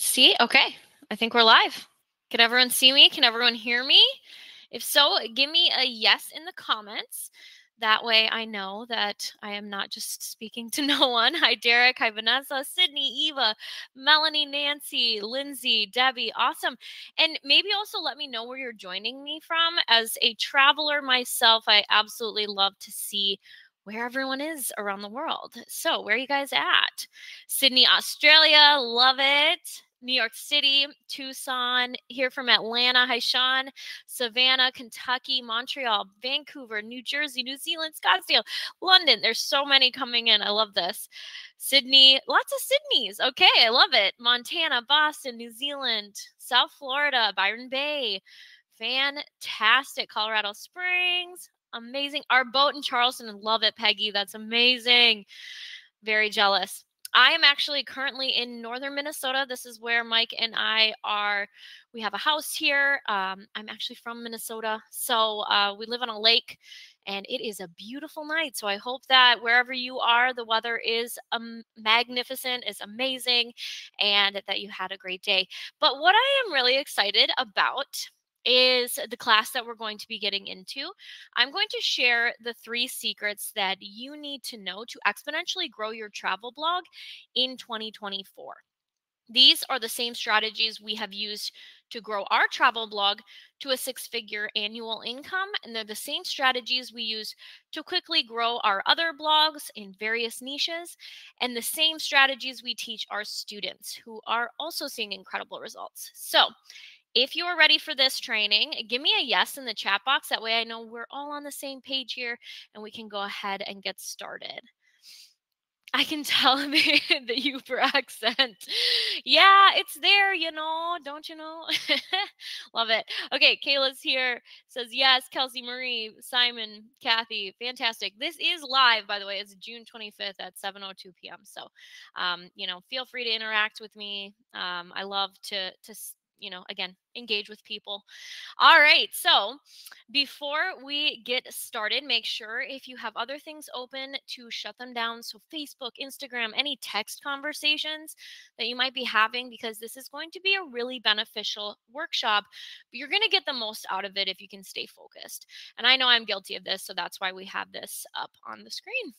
See? Okay. I think we're live. Can everyone see me? Can everyone hear me? If so, give me a yes in the comments. That way I know that I am not just speaking to no one. Hi, Derek. Hi, Vanessa, Sydney, Eva, Melanie, Nancy, Lindsay, Debbie. Awesome. And maybe also let me know where you're joining me from. As a traveler myself, I absolutely love to see where everyone is around the world. So, where are you guys at? Sydney, Australia. Love it. New York City, Tucson, here from Atlanta. Hi, Sean. Savannah, Kentucky, Montreal, Vancouver, New Jersey, New Zealand, Scottsdale, London. There's so many coming in. I love this. Sydney, lots of Sydneys. Okay, I love it. Montana, Boston, New Zealand, South Florida, Byron Bay. Fantastic. Colorado Springs. Amazing. Our boat in Charleston. Love it, Peggy. That's amazing. Very jealous. I am actually currently in northern Minnesota. This is where Mike and I are. We have a house here. I'm actually from Minnesota. So we live on a lake and it is a beautiful night. So I hope that wherever you are, the weather is magnificent, is amazing, and that you had a great day. But what I am really excited about is the class that we're going to be getting into. I'm going to share the 3 secrets that you need to know to exponentially grow your travel blog in 2024. These are the same strategies we have used to grow our travel blog to a 6-figure annual income. And they're the same strategies we use to quickly grow our other blogs in various niches, and the same strategies we teach our students who are also seeing incredible results. So, if you are ready for this training, give me a yes in the chat box. That way I know we're all on the same page here and we can go ahead and get started. I can tell the Uber accent. Yeah, it's there, don't you know? Love it. Okay, Kayla's here. Says yes. Kelsey Marie, Simon, Kathy, fantastic. This is live, by the way. It's June 25th at 7:02 p.m. So, feel free to interact with me. I love to again, engage with people. All right. So before we get started, make sure if you have other things open to shut them down. So Facebook, Instagram, any text conversations that you might be having, because this is going to be a really beneficial workshop, but you're going to get the most out of it if you can stay focused. And I know I'm guilty of this, so that's why we have this up on the screen.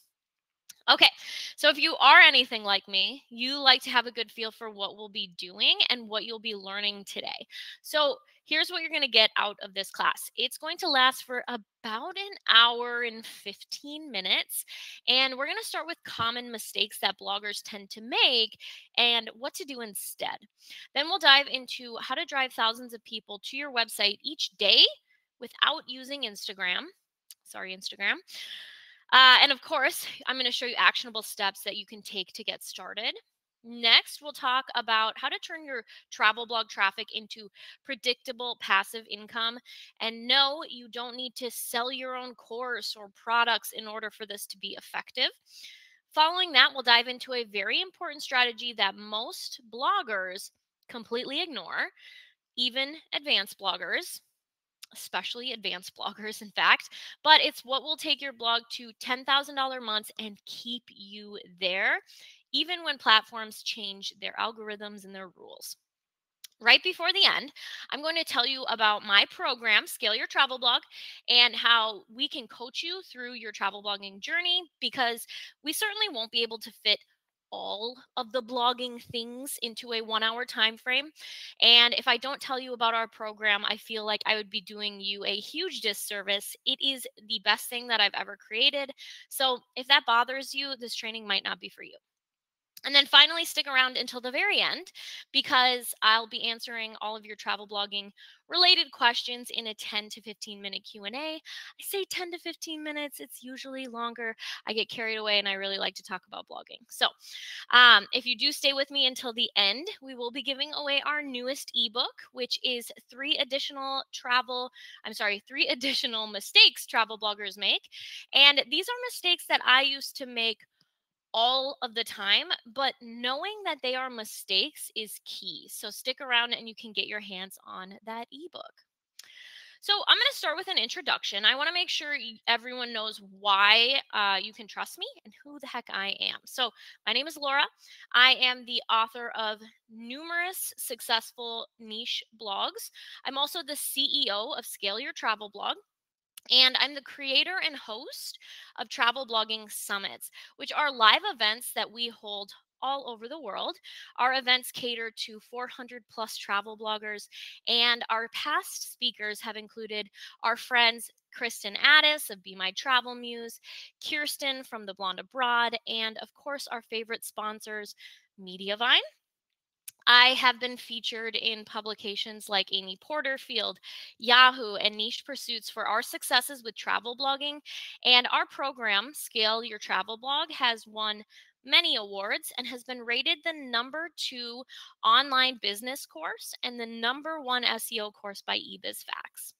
Okay, so if you are anything like me, you like to have a good feel for what we'll be doing and what you'll be learning today. So here's what you're going to get out of this class. It's going to last for about an hour and 15 minutes. And we're going to start with common mistakes that bloggers tend to make and what to do instead. Then we'll dive into how to drive thousands of people to your website each day without using Instagram. Sorry, Instagram. And of course, I'm going to show you actionable steps that you can take to get started. Next, we'll talk about how to turn your travel blog traffic into predictable passive income. And no, you don't need to sell your own course or products in order for this to be effective. Following that, we'll dive into a very important strategy that most bloggers completely ignore, even advanced bloggers, especially advanced bloggers, in fact, but it's what will take your blog to $10,000 months and keep you there, even when platforms change their algorithms and their rules. Right before the end, I'm going to tell you about my program, Scale Your Travel Blog, and how we can coach you through your travel blogging journey, because we certainly won't be able to fit all of the blogging things into a 1-hour time frame. And if I don't tell you about our program, I feel like I would be doing you a huge disservice. It is the best thing that I've ever created. So if that bothers you, this training might not be for you. And then finally, stick around until the very end, because I'll be answering all of your travel blogging related questions in a 10 to 15 minute Q&A. I say 10 to 15 minutes. It's usually longer. I get carried away and I really like to talk about blogging. So if you do stay with me until the end, we will be giving away our newest ebook, which is 3 additional mistakes travel bloggers make. And these are mistakes that I used to make all of the time, but knowing that they are mistakes is key. So stick around and you can get your hands on that ebook. So I'm going to start with an introduction. I want to make sure everyone knows why you can trust me and who the heck I am. So my name is Laura. I am the author of numerous successful niche blogs. I'm also the CEO of Scale Your Travel Blog. And I'm the creator and host of Travel Blogging Summits, which are live events that we hold all over the world. Our events cater to 400 plus travel bloggers, and our past speakers have included our friends Kristen Addis of Be My Travel Muse, Kirsten from The Blonde Abroad, and of course, our favorite sponsors, Mediavine. I have been featured in publications like Amy Porterfield, Yahoo, and Niche Pursuits for our successes with travel blogging. And our program, Scale Your Travel Blog, has won many awards and has been rated the #2 online business course and the #1 SEO course by eBizFacts.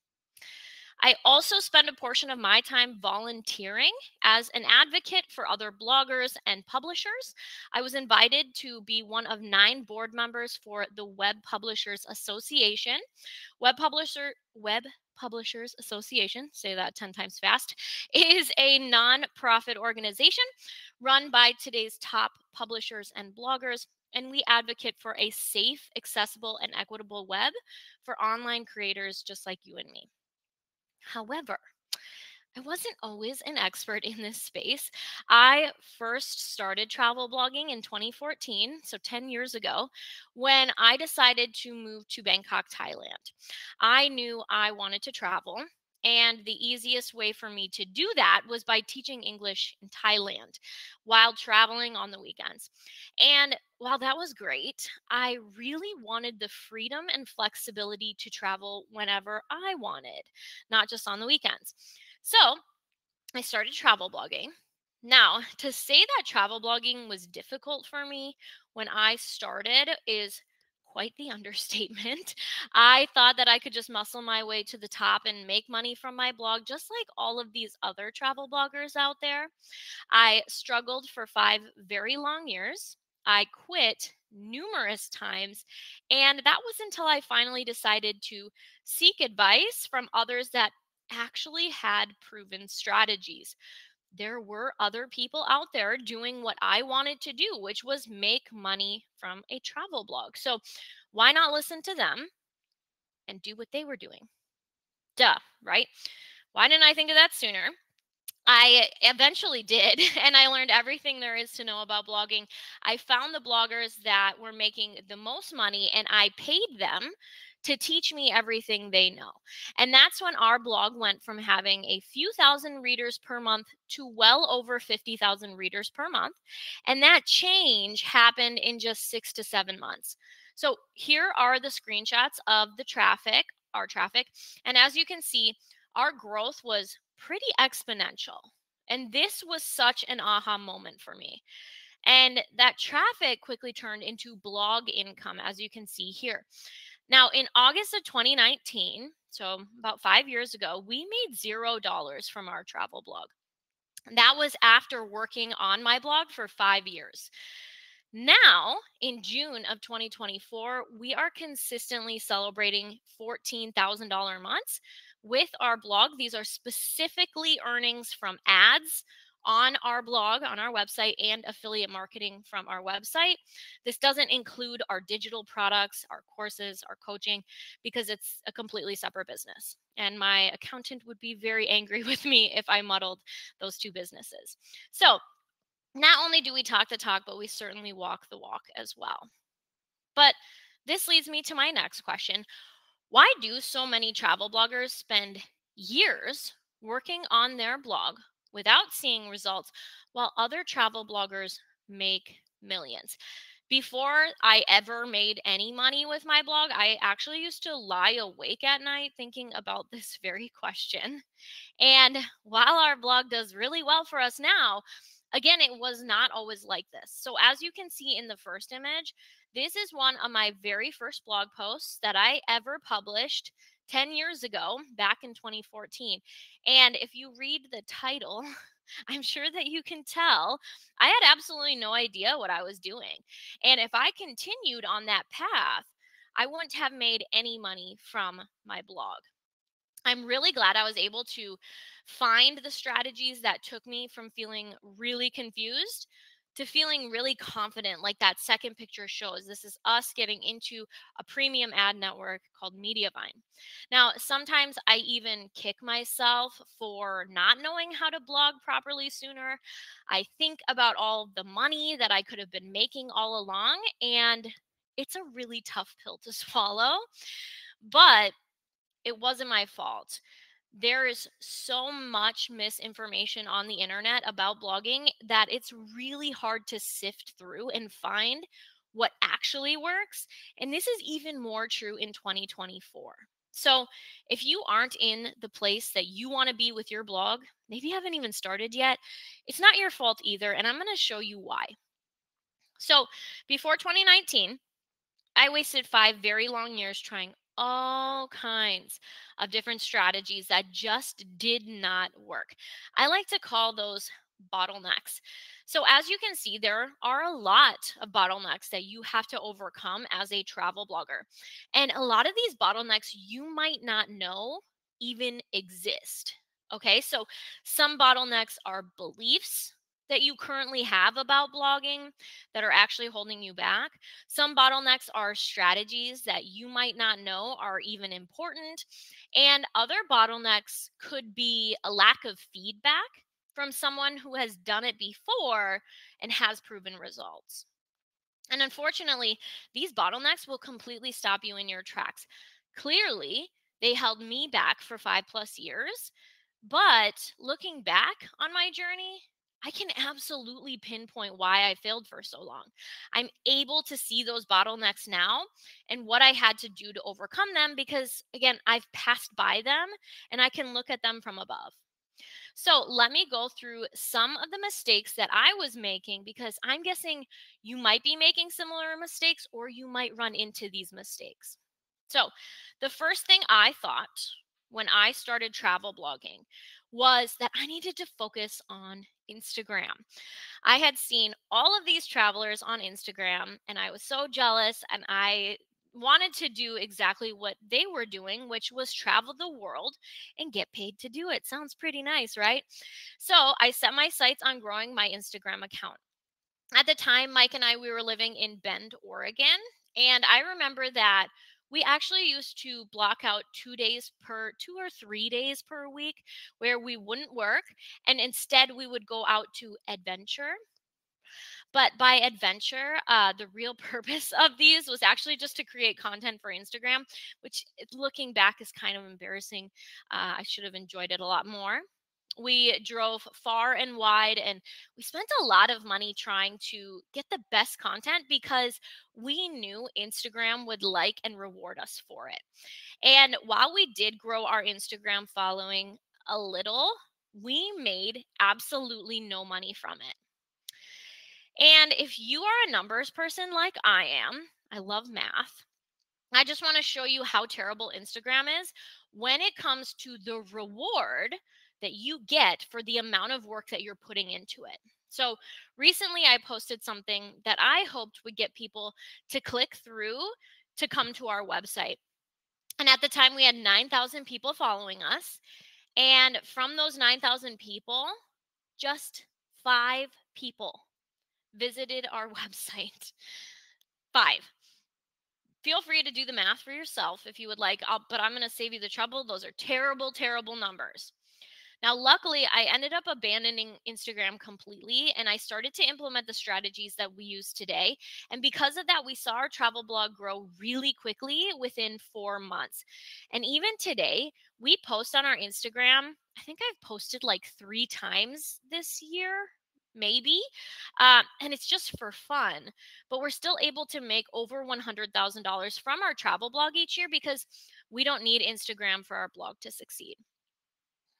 I also spend a portion of my time volunteering as an advocate for other bloggers and publishers. I was invited to be one of 9 board members for the Web Publishers Association. Web Publishers Association, say that 10 times fast, is a nonprofit organization run by today's top publishers and bloggers. And we advocate for a safe, accessible, and equitable web for online creators just like you and me. However, I wasn't always an expert in this space. I first started travel blogging in 2014, so 10 years ago, when I decided to move to Bangkok, Thailand. I knew I wanted to travel, and the easiest way for me to do that was by teaching English in Thailand while traveling on the weekends. And while that was great, I really wanted the freedom and flexibility to travel whenever I wanted, not just on the weekends. So I started travel blogging. Now, to say that travel blogging was difficult for me when I started is quite the understatement. I thought that I could just muscle my way to the top and make money from my blog, just like all of these other travel bloggers out there. I struggled for 5 very long years. I quit numerous times. And that was until I finally decided to seek advice from others that actually had proven strategies. There were other people out there doing what I wanted to do, which was make money from a travel blog. So why not listen to them and do what they were doing? Duh, right? Why didn't I think of that sooner? I eventually did, and I learned everything there is to know about blogging. I found the bloggers that were making the most money, and I paid them to teach me everything they know. And that's when our blog went from having a few thousand readers per month to well over 50,000 readers per month. And that change happened in just 6 to 7 months. So here are the screenshots of the traffic, our traffic. And as you can see, our growth was pretty exponential. And this was such an aha moment for me. And that traffic quickly turned into blog income, as you can see here. Now, in August of 2019, so about 5 years ago, we made $0 from our travel blog. That was after working on my blog for 5 years. Now, in June of 2024, we are consistently celebrating $14,000 months with our blog. These are specifically earnings from ads on our blog, on our website, and affiliate marketing from our website. This doesn't include our digital products, our courses, our coaching, because it's a completely separate business. And my accountant would be very angry with me if I muddled those two businesses. So, not only do we talk the talk, but we certainly walk the walk as well. But this leads me to my next question. Why do so many travel bloggers spend years working on their blog without seeing results while other travel bloggers make millions? Before I ever made any money with my blog, I actually used to lie awake at night thinking about this very question. And while our blog does really well for us now, again, it was not always like this. So, as you can see in the first image, this is one of my very first blog posts that I ever published 10 years ago, back in 2014. And if you read the title, I'm sure that you can tell I had absolutely no idea what I was doing. And if I continued on that path, I wouldn't have made any money from my blog. I'm really glad I was able to find the strategies that took me from feeling really confused to feeling really confident, like that second picture shows. This is us getting into a premium ad network called Mediavine. Now, sometimes I even kick myself for not knowing how to blog properly sooner. I think about all the money that I could have been making all along, and it's a really tough pill to swallow. But it wasn't my fault. There is so much misinformation on the internet about blogging that it's really hard to sift through and find what actually works. And this is even more true in 2024. So, if you aren't in the place that you want to be with your blog, maybe you haven't even started yet, it's not your fault either. And I'm going to show you why. So, before 2019, I wasted 5 very long years trying all kinds of different strategies that just did not work. I like to call those bottlenecks. So, as you can see, there are a lot of bottlenecks that you have to overcome as a travel blogger. And a lot of these bottlenecks you might not know even exist. Okay, so some bottlenecks are beliefs that you currently have about blogging that are actually holding you back. Some bottlenecks are strategies that you might not know are even important. And other bottlenecks could be a lack of feedback from someone who has done it before and has proven results. And unfortunately, these bottlenecks will completely stop you in your tracks. Clearly, they held me back for 5 plus years. But looking back on my journey, I can absolutely pinpoint why I failed for so long. I'm able to see those bottlenecks now and what I had to do to overcome them because, again, I've passed by them and I can look at them from above. So let me go through some of the mistakes that I was making because I'm guessing you might be making similar mistakes or you might run into these mistakes. So, the first thing I thought when I started travel blogging was that I needed to focus on Instagram. I had seen all of these travelers on Instagram and I was so jealous and I wanted to do exactly what they were doing, which was travel the world and get paid to do it. Sounds pretty nice, right? So I set my sights on growing my Instagram account. At the time, Mike and I, we were living in Bend, Oregon. And I remember that we actually used to block out 2 or 3 days per week where we wouldn't work. And instead, we would go out to adventure. But by adventure, the real purpose of these was actually just to create content for Instagram, which looking back is kind of embarrassing. I should have enjoyed it a lot more. We drove far and wide and we spent a lot of money trying to get the best content because we knew Instagram would like and reward us for it. And while we did grow our Instagram following a little, we made absolutely no money from it. And if you are a numbers person like I am, I love math. I just want to show you how terrible Instagram is when it comes to the reward that you get for the amount of work that you're putting into it. So recently, I posted something that I hoped would get people to click through to come to our website. And at the time, we had 9,000 people following us. And from those 9,000 people, just 5 people visited our website. 5. Feel free to do the math for yourself if you would like, but I'm going to save you the trouble. Those are terrible, terrible numbers. Now, luckily, I ended up abandoning Instagram completely and I started to implement the strategies that we use today. And because of that, we saw our travel blog grow really quickly within 4 months. And even today, we post on our Instagram. I think I've posted like 3 times this year, maybe. And it's just for fun. But we're still able to make over $100,000 from our travel blog each year because we don't need Instagram for our blog to succeed.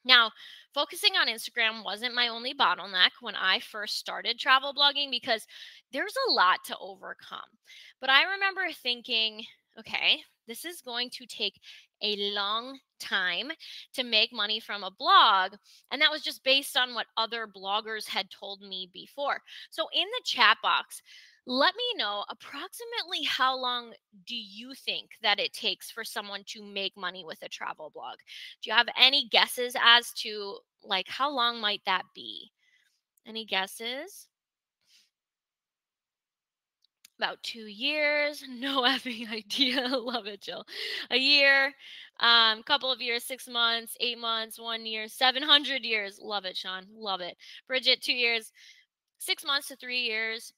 Now, focusing on Instagram wasn't my only bottleneck when I first started travel blogging because there's a lot to overcome. But I remember thinking, okay, this is going to take a long time to make money from a blog. And that was just based on what other bloggers had told me before. So in the chat box, Let me know approximately how long do you think that it takes for someone to make money with a travel blog? Do you have any guesses as to like how long might that be? Any guesses? About 2 years. No effing idea. Love it, Jill. A year, couple of years, 6 months, 8 months, 1 year, 700 years. Love it, Sean. Love it. Bridget, 2 years, 6 months to 3 years,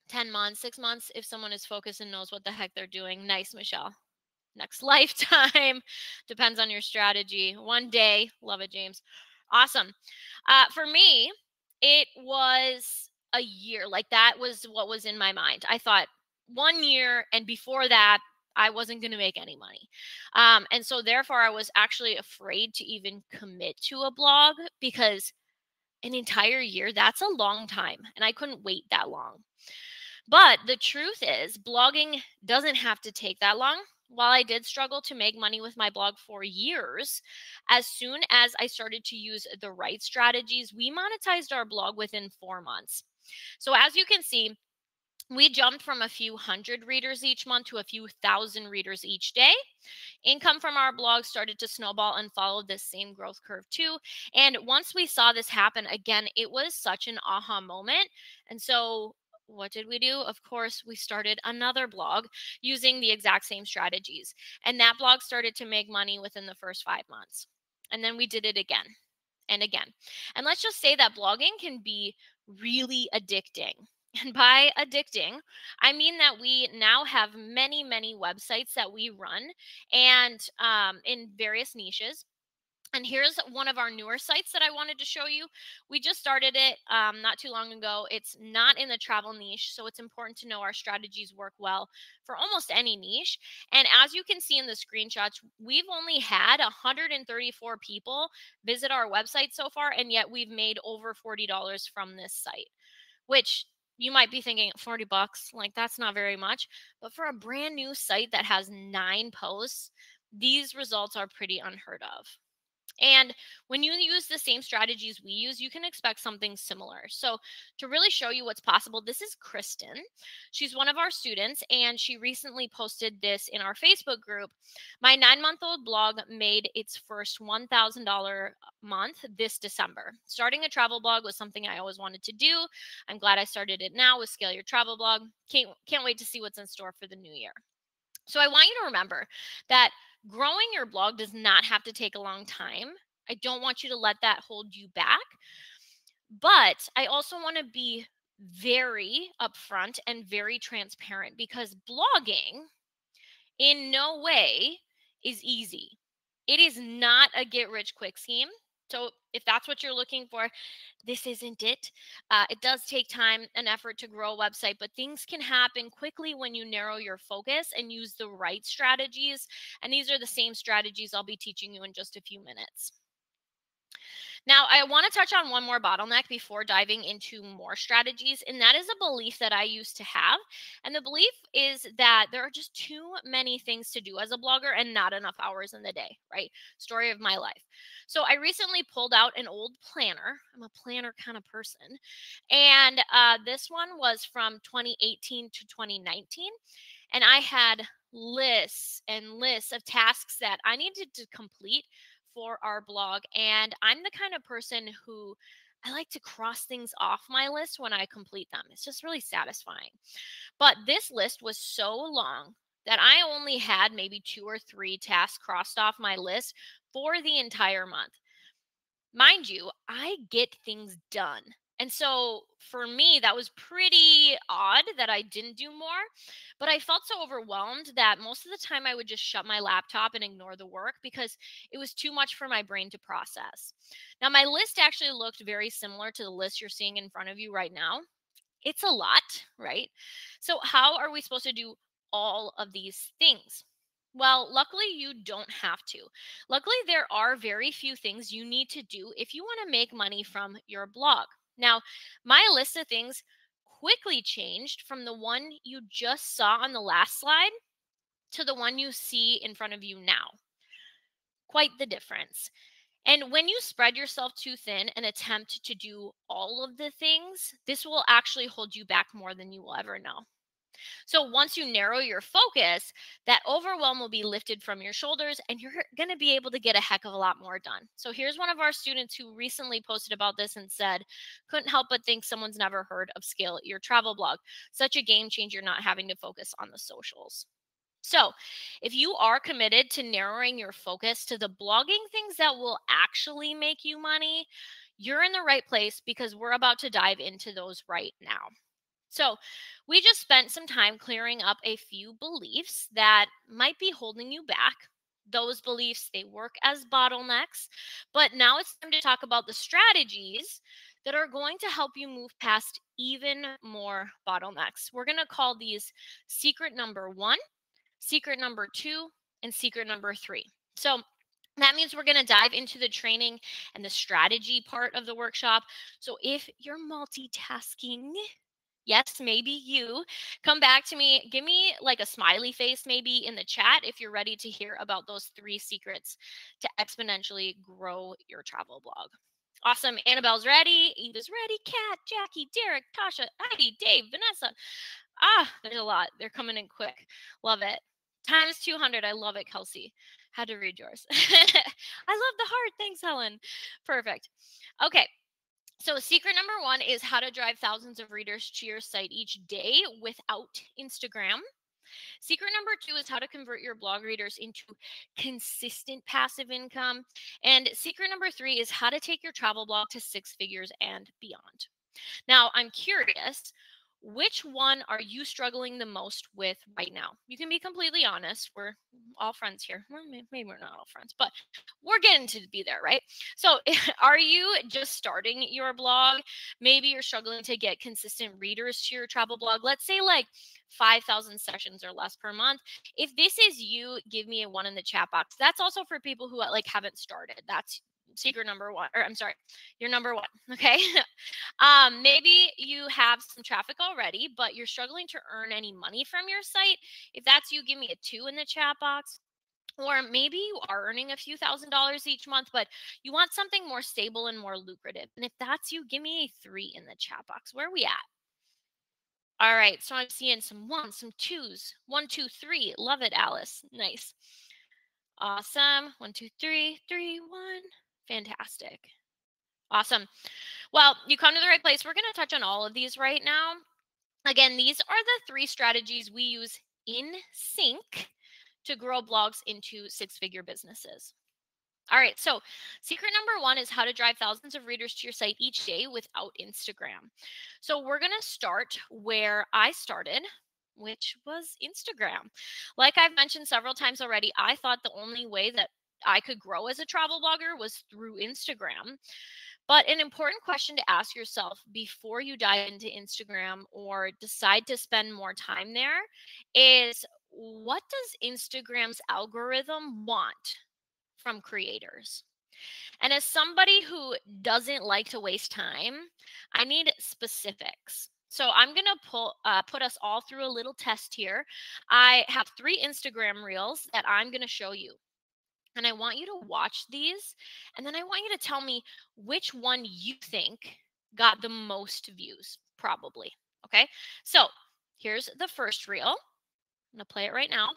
10 months, 6 months if someone is focused and knows what the heck they're doing. Nice, Michelle. Next lifetime. Depends on your strategy. One day. Love it, James. Awesome. For me, it was a year. Like that was what was in my mind. I thought 1 year, and before that, I wasn't going to make any money. And so, therefore, I was actually afraid to even commit to a blog because an entire year, that's a long time. And I couldn't wait that long. But the truth is, blogging doesn't have to take that long. While I did struggle to make money with my blog for years, as soon as I started to use the right strategies, we monetized our blog within 4 months. So, as you can see, we jumped from a few hundred readers each month to a few thousand readers each day. Income from our blog started to snowball and follow this same growth curve too. And once we saw this happen, again, it was such an aha moment. And so, what did we do? Of course, we started another blog using the exact same strategies. And that blog started to make money within the first 5 months. And then we did it again and again. And let's just say that blogging can be really addicting. And by addicting, I mean that we now have many, many websites that we run and in various niches. And here's one of our newer sites that I wanted to show you. We just started it not too long ago. It's not in the travel niche, so it's important to know our strategies work well for almost any niche. And as you can see in the screenshots, we've only had 134 people visit our website so far, and yet we've made over $40 from this site, which you might be thinking $40, like that's not very much. But for a brand new site that has 9 posts, these results are pretty unheard of. And when you use the same strategies we use, you can expect something similar. So, to really show you what's possible, this is Kristen. She's one of our students, and she recently posted this in our Facebook group. My 9-month-old blog made its first $1,000 month this December. Starting a travel blog was something I always wanted to do. I'm glad I started it now with Scale Your Travel Blog. Can't wait to see what's in store for the new year. So I want you to remember that growing your blog does not have to take a long time. I don't want you to let that hold you back. But I also want to be very upfront and very transparent because blogging in no way is easy. It is not a get rich quick scheme. So if that's what you're looking for, this isn't it. It does take time and effort to grow a website, but things can happen quickly when you narrow your focus and use the right strategies. And these are the same strategies I'll be teaching you in just a few minutes. Now, I want to touch on one more bottleneck before diving into more strategies, and that is a belief that I used to have. And the belief is that there are just too many things to do as a blogger and not enough hours in the day, right? Story of my life. So I recently pulled out an old planner. I'm a planner kind of person. And this one was from 2018 to 2019. And I had lists and lists of tasks that I needed to complete for our blog. And I'm the kind of person who I like to cross things off my list when I complete them. It's just really satisfying. But this list was so long that I only had maybe 2 or 3 tasks crossed off my list for the entire month. Mind you, I get things done. And so for me, that was pretty odd that I didn't do more. But I felt so overwhelmed that most of the time I would just shut my laptop and ignore the work because it was too much for my brain to process. Now, my list actually looked very similar to the list you're seeing in front of you right now. It's a lot, right? So, how are we supposed to do all of these things? Well, luckily, you don't have to. Luckily, there are very few things you need to do if you want to make money from your blog. Now, my list of things quickly changed from the one you just saw on the last slide to the one you see in front of you now. Quite the difference. And when you spread yourself too thin and attempt to do all of the things, this will actually hold you back more than you will ever know. So once you narrow your focus, that overwhelm will be lifted from your shoulders and you're going to be able to get a heck of a lot more done. So here's one of our students who recently posted about this and said, couldn't help but think someone's never heard of Scale Your Travel Blog. Such a game changer not having to focus on the socials. So, if you are committed to narrowing your focus to the blogging things that will actually make you money, you're in the right place because we're about to dive into those right now. So, we just spent some time clearing up a few beliefs that might be holding you back. Those beliefs, they work as bottlenecks, but now it's time to talk about the strategies that are going to help you move past even more bottlenecks. We're going to call these secret number 1, secret number 2, and secret number 3. So that means we're going to dive into the training and the strategy part of the workshop. So if you're multitasking, yes, maybe you, come back to me. Give me like a smiley face maybe in the chat if you're ready to hear about those 3 secrets to exponentially grow your travel blog. Awesome. Annabelle's ready. Eva's ready. Kat, Jackie, Derek, Tasha, Heidi, Dave, Vanessa. There's a lot. They're coming in quick. Love it. Times 200. I love it, Kelsey. Had to read yours. I love the heart. Thanks, Helen. Perfect. Okay. So, secret number 1 is how to drive thousands of readers to your site each day without Instagram. Secret number 2 is how to convert your blog readers into consistent passive income. And secret number 3 is how to take your travel blog to 6 figures and beyond. Now, I'm curious, which one are you struggling the most with right now? You can be completely honest. We're all friends here. Well, maybe we're not all friends, but we're getting to be there, right? So, are you just starting your blog? Maybe you're struggling to get consistent readers to your travel blog. Let's say like 5,000 sessions or less per month. If this is you, give me a 1 in the chat box. That's also for people who like haven't started. That's secret number 1, or I'm sorry, your number 1. Okay. Maybe you have some traffic already, but you're struggling to earn any money from your site. If that's you, give me a 2 in the chat box. Or maybe you are earning a few $1,000s each month, but you want something more stable and more lucrative. And if that's you, give me a 3 in the chat box. Where are we at? All right. So I'm seeing some 1s, some 2s. 1, 2, 3. Love it, Alice. Nice. Awesome. 1, 2, 3, 3, 1. Fantastic. Awesome. Well, you come to the right place. We're going to touch on all of these right now. Again, these are the 3 strategies we use in sync to grow blogs into 6-figure businesses. All right, so secret number 1 is how to drive thousands of readers to your site each day without Instagram. So we're going to start where I started, which was Instagram. Like I've mentioned several times already, I thought the only way that I could grow as a travel blogger was through Instagram. But an important question to ask yourself before you dive into Instagram or decide to spend more time there is, what does Instagram's algorithm want from creators? And as somebody who doesn't like to waste time, I need specifics. So I'm going to put us all through a little test here. I have 3 Instagram reels that I'm going to show you. And I want you to watch these. And then I want you to tell me which one you think got the most views, probably. Okay. So here's the first reel. I'm going to play it right now.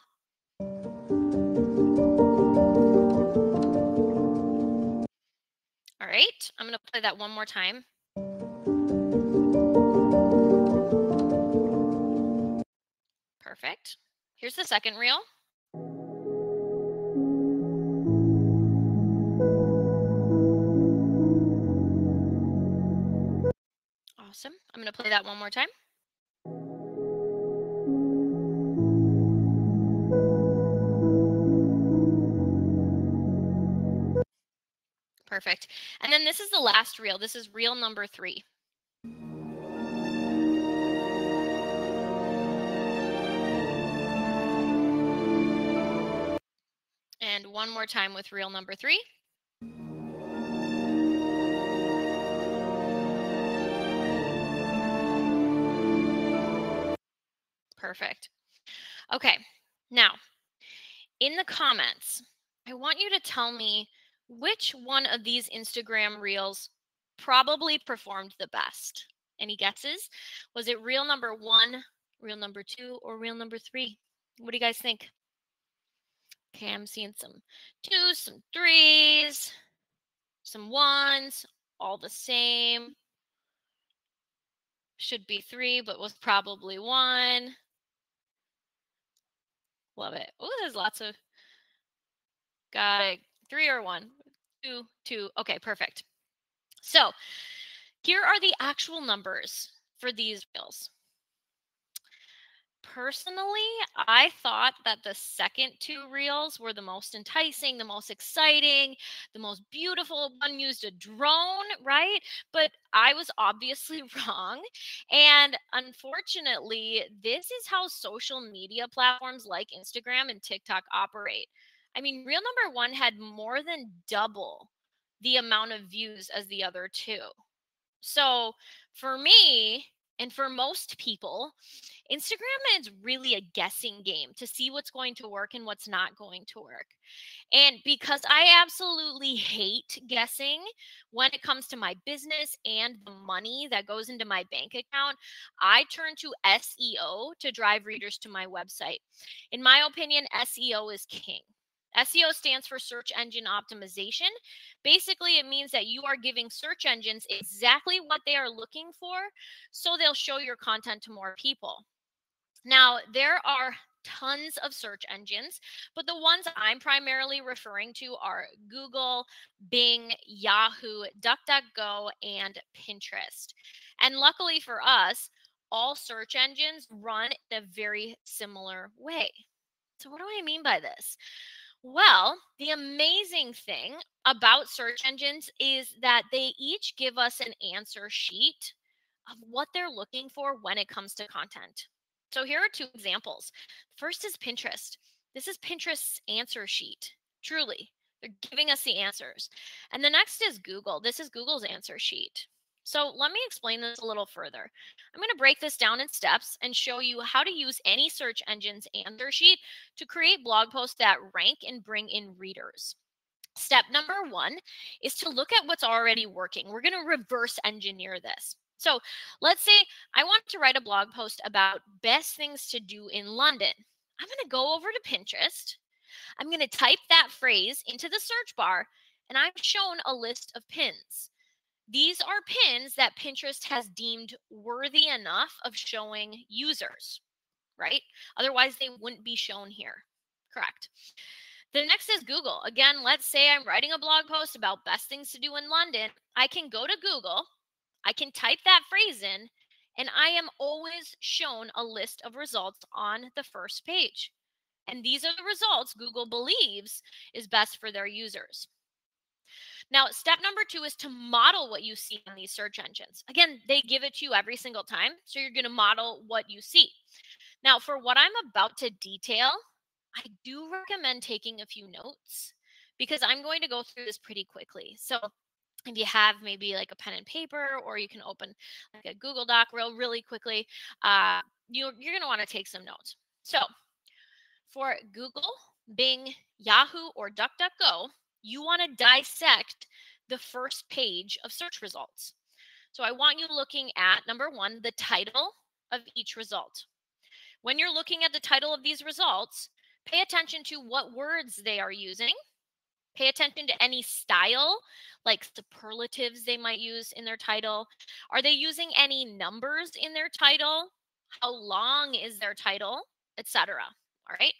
All right. I'm going to play that one more time. Perfect. Here's the second reel. Awesome. I'm going to play that one more time. Perfect. And then this is the last reel. This is reel number 3. And one more time with reel number 3. Perfect. Okay. Now, in the comments, I want you to tell me Which one of these Instagram reels probably performed the best? Any guesses? Was it reel number 1, reel number 2, or reel number 3? What do you guys think? Okay, I'm seeing some 2s, some 3s, some 1s, all the same. Should be 3, but was probably 1. Love it. Oh, there's lots of. Got it. 3 or 1? 2, 2. Okay, perfect. So here are the actual numbers for these reels. Personally, I thought that the second 2 reels were the most enticing, the most exciting, the most beautiful. One used a drone, right? But I was obviously wrong. And unfortunately, this is how social media platforms like Instagram and TikTok operate. I mean, reel number 1 had more than double the amount of views as the other 2. So for me, and for most people, Instagram is really a guessing game to see what's going to work and what's not going to work. And because I absolutely hate guessing when it comes to my business and the money that goes into my bank account, I turn to SEO to drive readers to my website. In my opinion, SEO is king. SEO stands for search engine optimization. Basically, it means that you are giving search engines exactly what they are looking for so they'll show your content to more people. Now, there are tons of search engines, but the ones I'm primarily referring to are Google, Bing, Yahoo, DuckDuckGo, and Pinterest. And luckily for us, all search engines run in a very similar way. So, what do I mean by this? Well, the amazing thing about search engines is that they each give us an answer sheet of what they're looking for when it comes to content. So here are 2 examples. First is Pinterest. This is Pinterest's answer sheet. Truly, they're giving us the answers. And the next is Google. This is Google's answer sheet. So let me explain this a little further. I'm going to break this down in steps and show you how to use any search engine's answer sheet to create blog posts that rank and bring in readers. Step number 1 is to look at what's already working. We're going to reverse engineer this. So let's say I want to write a blog post about best things to do in London. I'm going to go over to Pinterest. I'm going to type that phrase into the search bar, and I'm shown a list of pins. These are pins that Pinterest has deemed worthy enough of showing users, right? Otherwise, they wouldn't be shown here. Correct. The next is Google. Again, let's say I'm writing a blog post about best things to do in London. I can go to Google, I can type that phrase in, and I am always shown a list of results on the first page. And these are the results Google believes is best for their users. Now, step number 2 is to model what you see on these search engines. Again, they give it to you every single time, so you're going to model what you see. Now, for what I'm about to detail, I do recommend taking a few notes because I'm going to go through this pretty quickly. So, if you have maybe like a pen and paper, or you can open like a Google Doc really quickly, you're going to want to take some notes. So, for Google, Bing, Yahoo, or DuckDuckGo, you want to dissect the first page of search results. So I want you looking at number 1, the title of each result. When you're looking at the title of these results, pay attention to what words they are using. Pay attention to any style, like superlatives they might use in their title. Are they using any numbers in their title? How long is their title, etc. All right.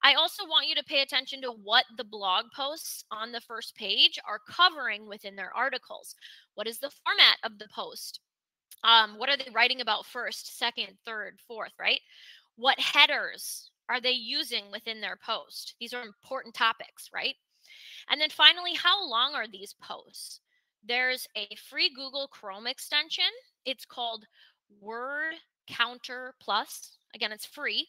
I also want you to pay attention to what the blog posts on the first page are covering within their articles. What is the format of the post? What are they writing about first, second, third, fourth, right? What headers are they using within their post? These are important topics, right? And then finally, how long are these posts? There's a free Google Chrome extension. It's called Word Counter Plus. Again, it's free.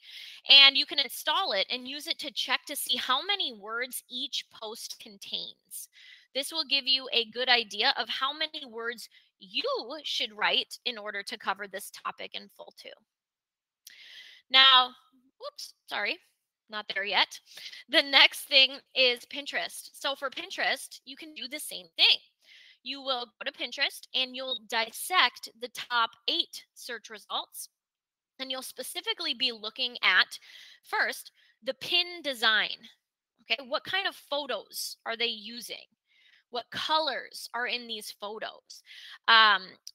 And you can install it and use it to check to see how many words each post contains. This will give you a good idea of how many words you should write in order to cover this topic in full too. Now, whoops, sorry. Not there yet. The next thing is Pinterest. So for Pinterest, you can do the same thing. You will go to Pinterest and you'll dissect the top 8 search results. And you'll specifically be looking at first the pin design. Okay, what kind of photos are they using? What colors are in these photos?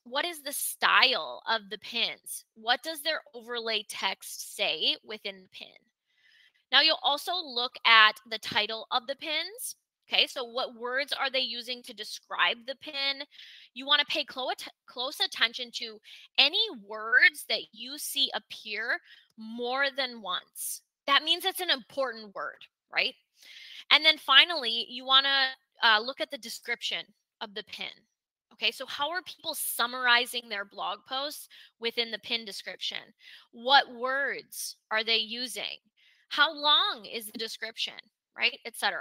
What is the style of the pins? What does their overlay text say within the pin? Now you'll also look at the title of the pins. Okay, so what words are they using to describe the pin? You want to pay close attention to any words that you see appear more than once. That means it's an important word, right? And then finally, you want to look at the description of the pin. Okay, so how are people summarizing their blog posts within the pin description? What words are they using? How long is the description, right? Etc.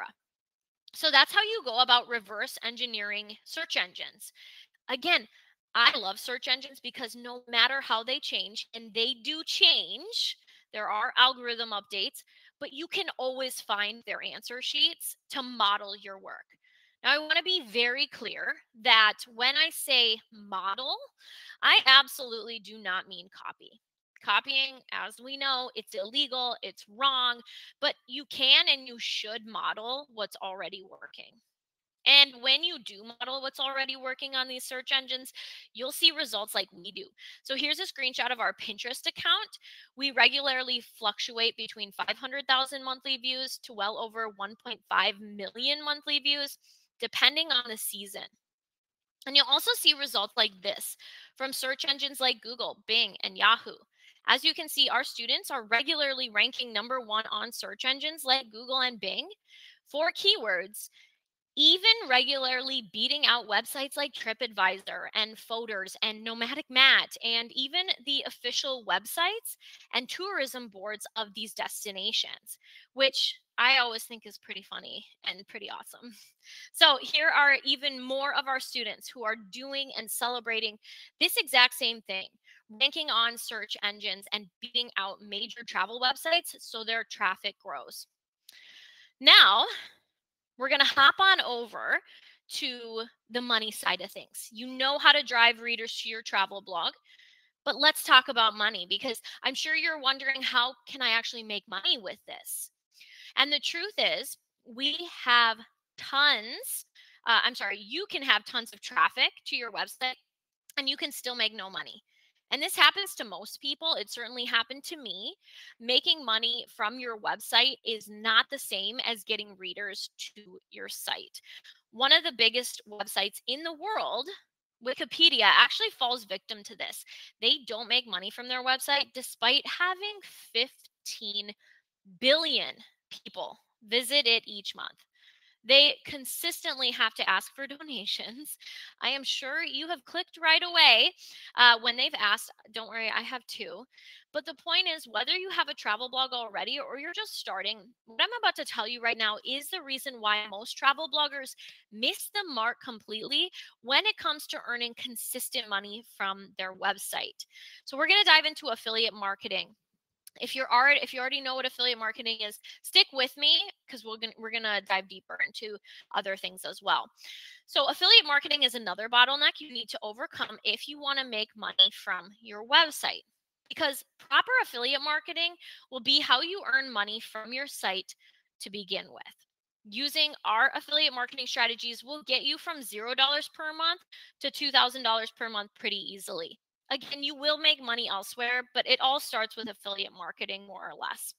So that's how you go about reverse engineering search engines. Again, I love search engines because no matter how they change, and they do change, there are algorithm updates, but you can always find their answer sheets to model your work. Now, I want to be very clear that when I say model, I absolutely do not mean copy. Copying, as we know, it's illegal, it's wrong, but you can and you should model what's already working. And when you do model what's already working on these search engines, you'll see results like we do. So here's a screenshot of our Pinterest account. We regularly fluctuate between 500,000 monthly views to well over 1.5 million monthly views, depending on the season. And you'll also see results like this from search engines like Google, Bing, and Yahoo. As you can see, our students are regularly ranking #1 on search engines like Google and Bing for keywords, even regularly beating out websites like TripAdvisor and Fodors and Nomadic Mat, and even the official websites and tourism boards of these destinations, which I always think is pretty funny and pretty awesome. So here are even more of our students who are doing and celebrating this exact same thing, ranking on search engines and beating out major travel websites so their traffic grows. Now, we're going to hop on over to the money side of things. You know how to drive readers to your travel blog, but let's talk about money, because I'm sure you're wondering, how can I actually make money with this? And the truth is, we have you can have tons of traffic to your website and you can still make no money. And this happens to most people. It certainly happened to me. Making money from your website is not the same as getting readers to your site. One of the biggest websites in the world, Wikipedia, actually falls victim to this. They don't make money from their website despite having 15 billion people visit it each month. They consistently have to ask for donations. I am sure you have clicked right away when they've asked. Don't worry, I have too. But the point is, whether you have a travel blog already or you're just starting, what I'm about to tell you right now is the reason why most travel bloggers miss the mark completely when it comes to earning consistent money from their website. So we're going to dive into affiliate marketing. If you already know what affiliate marketing is, stick with me because we're gonna dive deeper into other things as well. So affiliate marketing is another bottleneck you need to overcome if you want to make money from your website, because proper affiliate marketing will be how you earn money from your site to begin with. Using our affiliate marketing strategies will get you from $0 per month to $2,000 per month pretty easily. Again, you will make money elsewhere, but it all starts with affiliate marketing, more or less.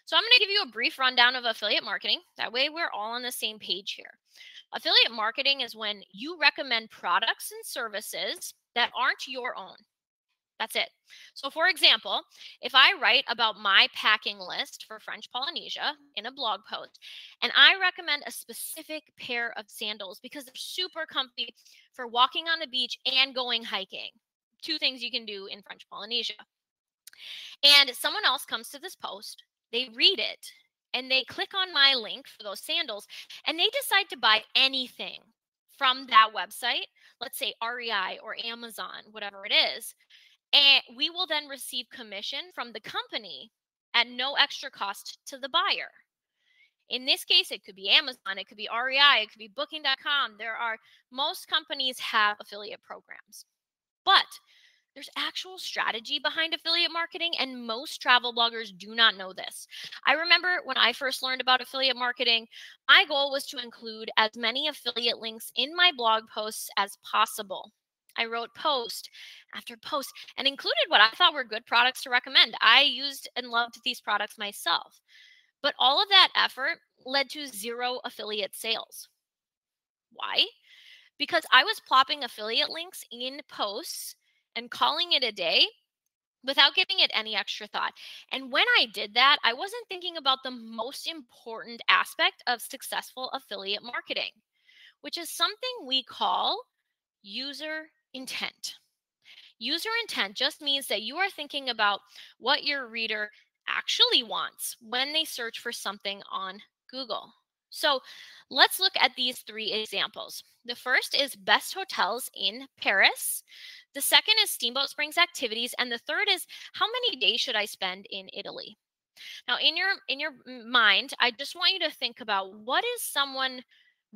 So I'm going to give you a brief rundown of affiliate marketing. That way we're all on the same page here. Affiliate marketing is when you recommend products and services that aren't your own. That's it. So for example, if I write about my packing list for French Polynesia in a blog post, and I recommend a specific pair of sandals because they're super comfy for walking on the beach and going hiking, two things you can do in French Polynesia. And someone else comes to this post, they read it, and they click on my link for those sandals, and they decide to buy anything from that website, let's say REI or Amazon, whatever it is, and we will then receive commission from the company at no extra cost to the buyer. In this case, it could be Amazon, it could be REI, it could be Booking.com. Most companies have affiliate programs, but there's actual strategy behind affiliate marketing, and most travel bloggers do not know this. I remember when I first learned about affiliate marketing, my goal was to include as many affiliate links in my blog posts as possible. I wrote post after post and included what I thought were good products to recommend. I used and loved these products myself. But all of that effort led to zero affiliate sales. Why? Because I was plopping affiliate links in posts and calling it a day without giving it any extra thought. And when I did that, I wasn't thinking about the most important aspect of successful affiliate marketing, which is something we call user intent. User intent just means that you are thinking about what your reader actually wants when they search for something on Google. So let's look at these three examples. The first is best hotels in Paris. The second is Steamboat Springs activities. And the third is how many days should I spend in Italy? Now, in your mind, I just want you to think about what is someone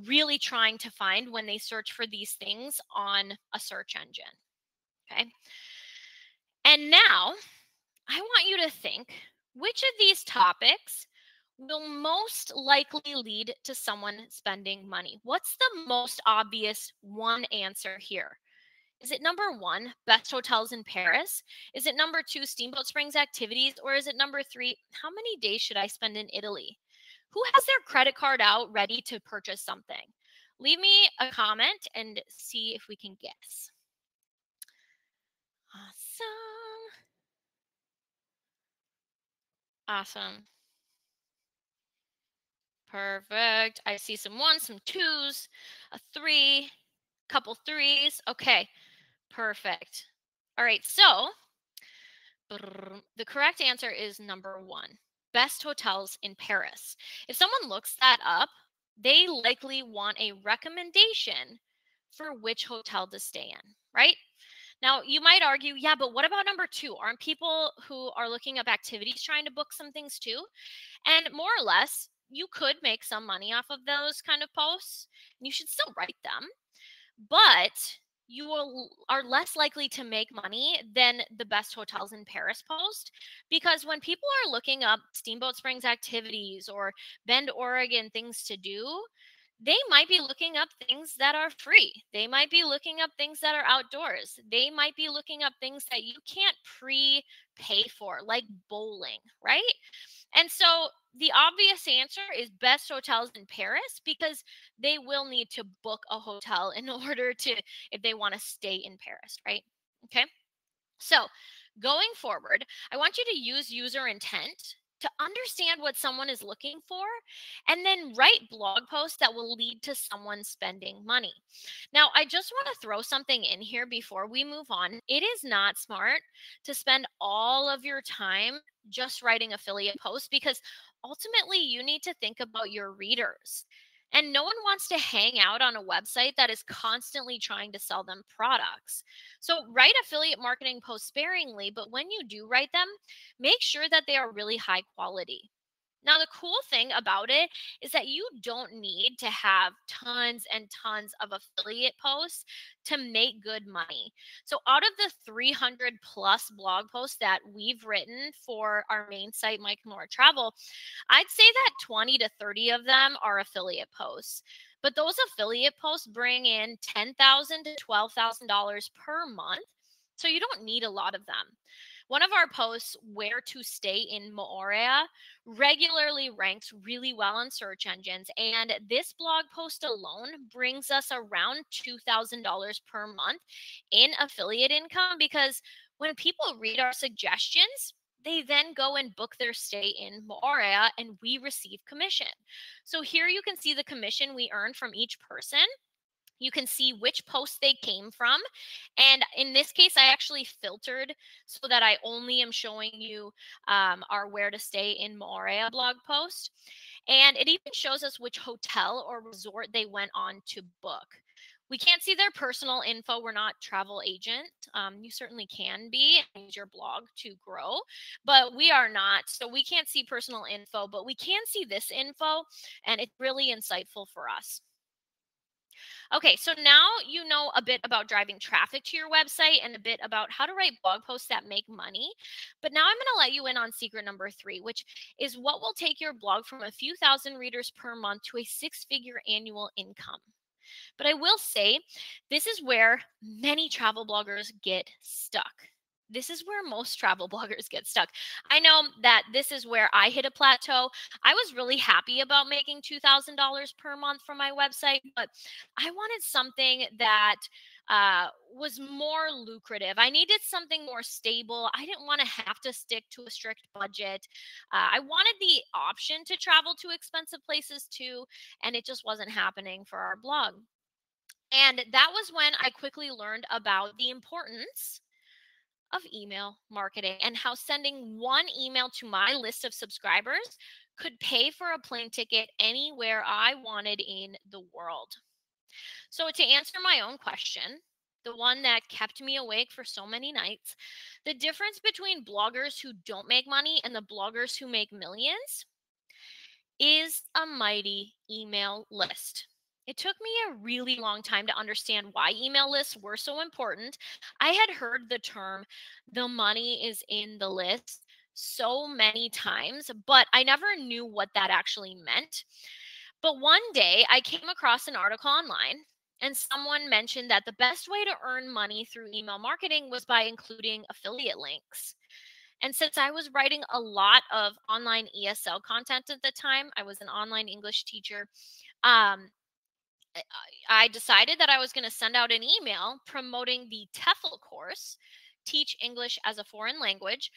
really trying to find when they search for these things on a search engine. Okay. And now I want you to think which of these topics will most likely lead to someone spending money. What's the most obvious one answer here? Is it number one, best hotels in Paris? Is it number two, Steamboat Springs activities? Or is it number three, how many days should I spend in Italy? Who has their credit card out ready to purchase something? Leave me a comment and see if we can guess. Awesome. Awesome. Perfect. I see some ones, some twos, a three, couple threes. Okay, perfect. All right, so the correct answer is number one, best hotels in Paris. If someone looks that up, they likely want a recommendation for which hotel to stay in, right? Now, you might argue, yeah, but what about number two? Aren't people who are looking up activities trying to book some things too? And more or less, you could make some money off of those kind of posts, and you should still write them, but are less likely to make money than the best hotels in Paris post, because when people are looking up Steamboat Springs activities or Bend, Oregon things to do, they might be looking up things that are free. They might be looking up things that are outdoors. They might be looking up things that you can't pay for, like bowling, right? And so the obvious answer is best hotels in Paris, because they will need to book a hotel in order to, if they want to stay in Paris, right? Okay. So going forward, I want you to use user intent to understand what someone is looking for, and then write blog posts that will lead to someone spending money. Now, I just want to throw something in here before we move on. It is not smart to spend all of your time just writing affiliate posts, because ultimately you need to think about your readers. And no one wants to hang out on a website that is constantly trying to sell them products. So write affiliate marketing posts sparingly, but when you do write them, make sure that they are really high quality. Now, the cool thing about it is that you don't need to have tons and tons of affiliate posts to make good money. So, out of the 300 plus blog posts that we've written for our main site, Mike Nora Travel, I'd say that 20 to 30 of them are affiliate posts. But those affiliate posts bring in $10,000 to $12,000 per month. So you don't need a lot of them. One of our posts, Where to Stay in Moorea, regularly ranks really well on search engines. And this blog post alone brings us around $2,000 per month in affiliate income, because when people read our suggestions, they then go and book their stay in Moorea, and we receive commission. So here you can see the commission we earn from each person. You can see which post they came from. And in this case, I actually filtered so that I only am showing you our Where to Stay in Moorea blog post. And it even shows us which hotel or resort they went on to book. We can't see their personal info. We're not travel agent. You certainly can be and use your blog to grow, but we are not. So we can't see personal info, but we can see this info, and it's really insightful for us. Okay, so now you know a bit about driving traffic to your website and a bit about how to write blog posts that make money. But now I'm going to let you in on secret number 3, which is what will take your blog from a few thousand readers per month to a 6-figure annual income. But I will say, this is where many travel bloggers get stuck. This is where most travel bloggers get stuck. I know that this is where I hit a plateau. I was really happy about making $2,000 per month from my website, but I wanted something that was more lucrative. I needed something more stable. I didn't want to have to stick to a strict budget. I wanted the option to travel to expensive places too, and it just wasn't happening for our blog. And that was when I quickly learned about the importance of email marketing and how sending one email to my list of subscribers could pay for a plane ticket anywhere I wanted in the world. So, to answer my own question, the one that kept me awake for so many nights, the difference between bloggers who don't make money and the bloggers who make millions is a mighty email list. It took me a really long time to understand why email lists were so important. I had heard the term, the money is in the list, so many times, but I never knew what that actually meant. But one day I came across an article online, and someone mentioned that the best way to earn money through email marketing was by including affiliate links. And since I was writing a lot of online ESL content at the time, I was an online English teacher. Um, I I decided that I was going to send out an email promoting the TEFL course, Teach English as a Foreign Language,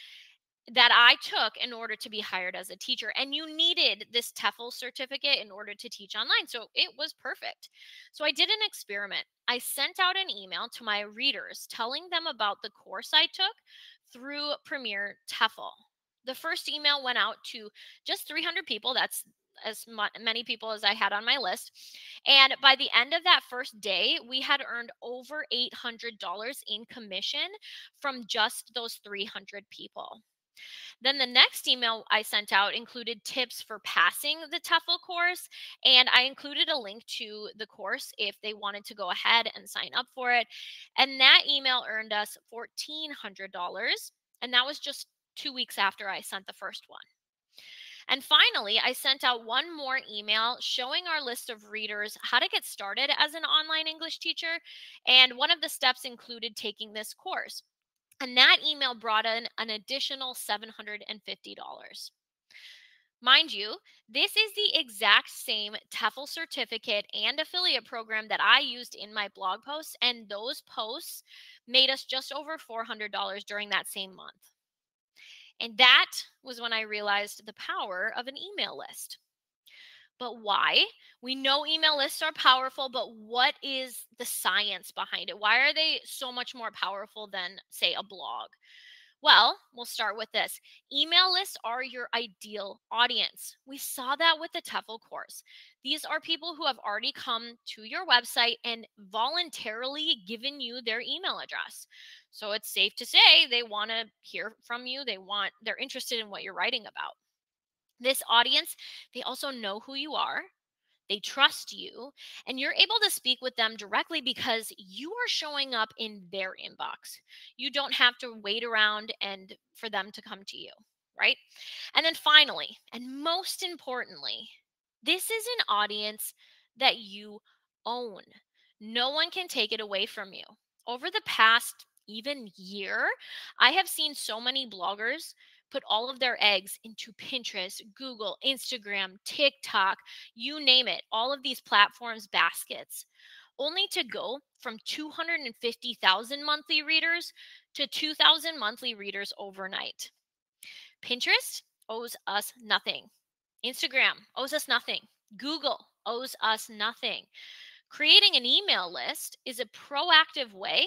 that I took in order to be hired as a teacher. And you needed this TEFL certificate in order to teach online. So it was perfect. So I did an experiment. I sent out an email to my readers telling them about the course I took through Premier TEFL. The first email went out to just 300 people. That's many people as I had on my list. And by the end of that first day, we had earned over $800 in commission from just those 300 people. Then the next email I sent out included tips for passing the TEFL course, and I included a link to the course if they wanted to go ahead and sign up for it. And that email earned us $1,400, and that was just 2 weeks after I sent the first one. And finally, I sent out one more email showing our list of readers how to get started as an online English teacher. And one of the steps included taking this course. And that email brought in an additional $750. Mind you, this is the exact same TEFL certificate and affiliate program that I used in my blog posts, and those posts made us just over $400 during that same month. And that was when I realized the power of an email list. But why? We know email lists are powerful, but what is the science behind it? Why are they so much more powerful than, say, a blog? Well, we'll start with this. Email lists are your ideal audience. We saw that with the TEFL course. These are people who have already come to your website and voluntarily given you their email address. So it's safe to say they want to hear from you. They're interested in what you're writing about. This audience, they also know who you are. They trust you, and you're able to speak with them directly because you are showing up in their inbox. You don't have to wait around and for them to come to you, right? And then finally, and most importantly, this is an audience that you own. No one can take it away from you. Over the past even year, I have seen so many bloggers put all of their eggs into Pinterest, Google, Instagram, TikTok, you name it, all of these platforms baskets, only to go from 250,000 monthly readers to 2,000 monthly readers overnight. Pinterest owes us nothing. Instagram owes us nothing. Google owes us nothing. Creating an email list is a proactive way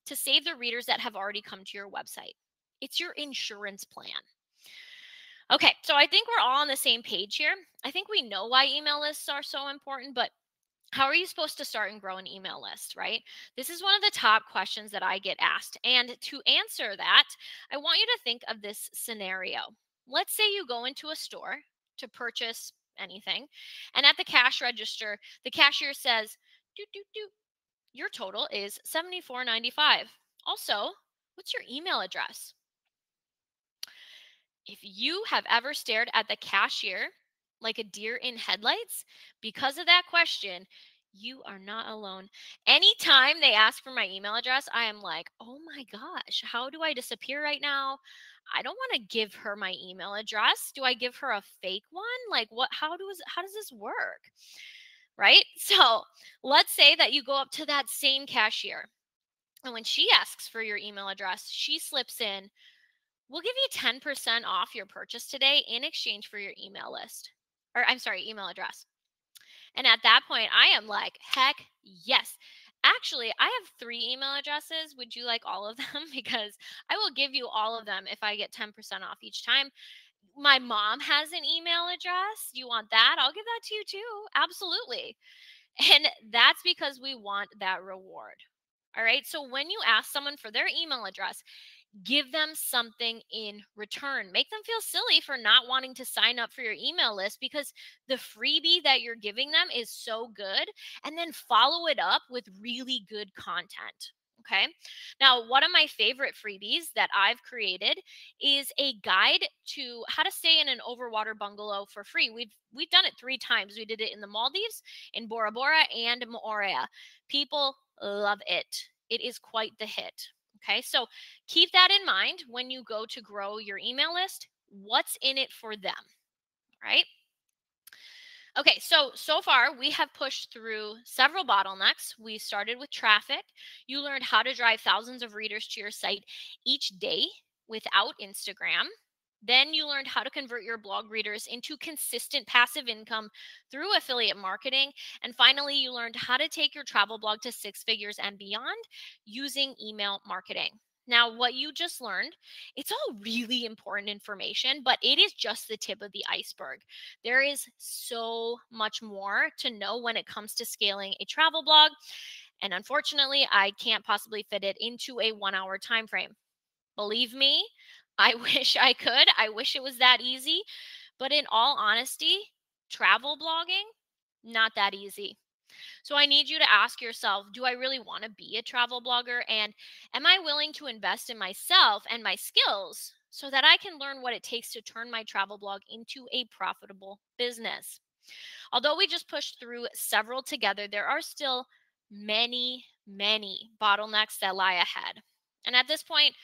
to save the readers that have already come to your website. It's your insurance plan. Okay, so I think we're all on the same page here. I think we know why email lists are so important, but How are you supposed to start and grow an email list, right? This is one of the top questions that I get asked. And to answer that, I want you to think of this scenario. Let's say you go into a store to purchase anything, and at the cash register, the cashier says, doot, doot, doot, your total is $74.95. Also, what's your email address? If you have ever stared at the cashier like a deer in headlights because of that question, you are not alone. Anytime they ask for my email address, I am like, oh my gosh, how do I disappear right now? I don't want to give her my email address. Do I give her a fake one? Like what how does this work? Right? So let's say that you go up to that same cashier. And when she asks for your email address, she slips in, we'll give you 10% off your purchase today in exchange for your email list. Or I'm sorry, email address. And at that point, I am like, heck yes. Actually, I have 3 email addresses. Would you like all of them? Because I will give you all of them if I get 10% off each time. My mom has an email address. Do you want that? I'll give that to you too. Absolutely. And that's because we want that reward. All right. So when you ask someone for their email address, give them something in return. Make them feel silly for not wanting to sign up for your email list because the freebie that you're giving them is so good. And then follow it up with really good content. Okay. Now, one of my favorite freebies that I've created is a guide to how to stay in an overwater bungalow for free. We've done it 3 times. We did it in the Maldives, in Bora Bora, and Moorea. People love it. It is quite the hit. Okay, so keep that in mind when you go to grow your email list. What's in it for them, right? Okay, so far we have pushed through several bottlenecks. We started with traffic. You learned how to drive thousands of readers to your site each day without Instagram. Then you learned how to convert your blog readers into consistent passive income through affiliate marketing. And finally, you learned how to take your travel blog to 6 figures and beyond using email marketing. Now, what you just learned, it's all really important information, but it is just the tip of the iceberg. There is so much more to know when it comes to scaling a travel blog. And unfortunately, I can't possibly fit it into a 1 hour time frame. Believe me, I wish I could. I wish it was that easy. But in all honesty, travel blogging, not that easy. So I need you to ask yourself, do I really want to be a travel blogger? And am I willing to invest in myself and my skills so that I can learn what it takes to turn my travel blog into a profitable business? Although we just pushed through several together, there are still many, many bottlenecks that lie ahead. And at this point,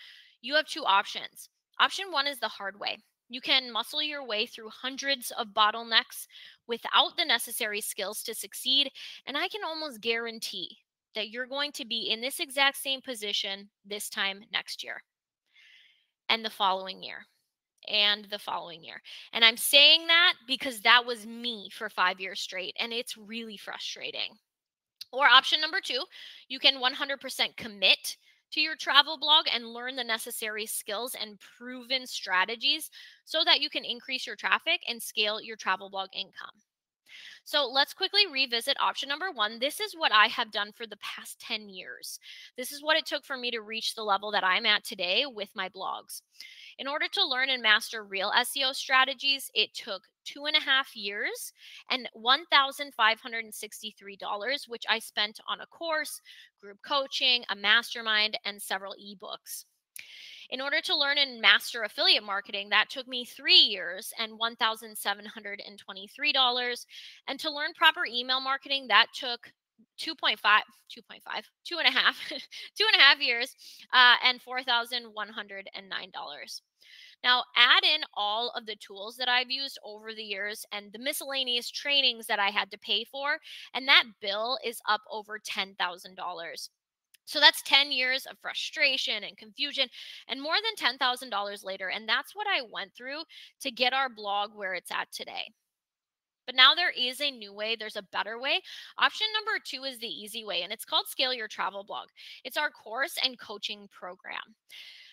you have 2 options. Option 1 is the hard way. You can muscle your way through hundreds of bottlenecks without the necessary skills to succeed. And I can almost guarantee that you're going to be in this exact same position this time next year and the following year and the following year. And I'm saying that because that was me for 5 years straight, and it's really frustrating. Or option number 2, you can 100% commit to your travel blog and learn the necessary skills and proven strategies so that you can increase your traffic and scale your travel blog income. So let's quickly revisit option number 1. This is what I have done for the past 10 years. This is what it took for me to reach the level that I'm at today with my blogs. In order to learn and master real SEO strategies, it took 2.5 years and $1,563, which I spent on a course, group coaching, a mastermind, and several ebooks. In order to learn and master affiliate marketing, that took me 3 years and $1,723. And to learn proper email marketing, that took 2.5, 2.5 years, and $4,109. Now, add in all of the tools that I've used over the years and the miscellaneous trainings that I had to pay for, and that bill is up over $10,000. So that's 10 years of frustration and confusion and more than $10,000 later. And that's what I went through to get our blog where it's at today. But now there is a new way. There's a better way. Option number 2 is the easy way, and it's called Scale Your Travel Blog. It's our course and coaching program.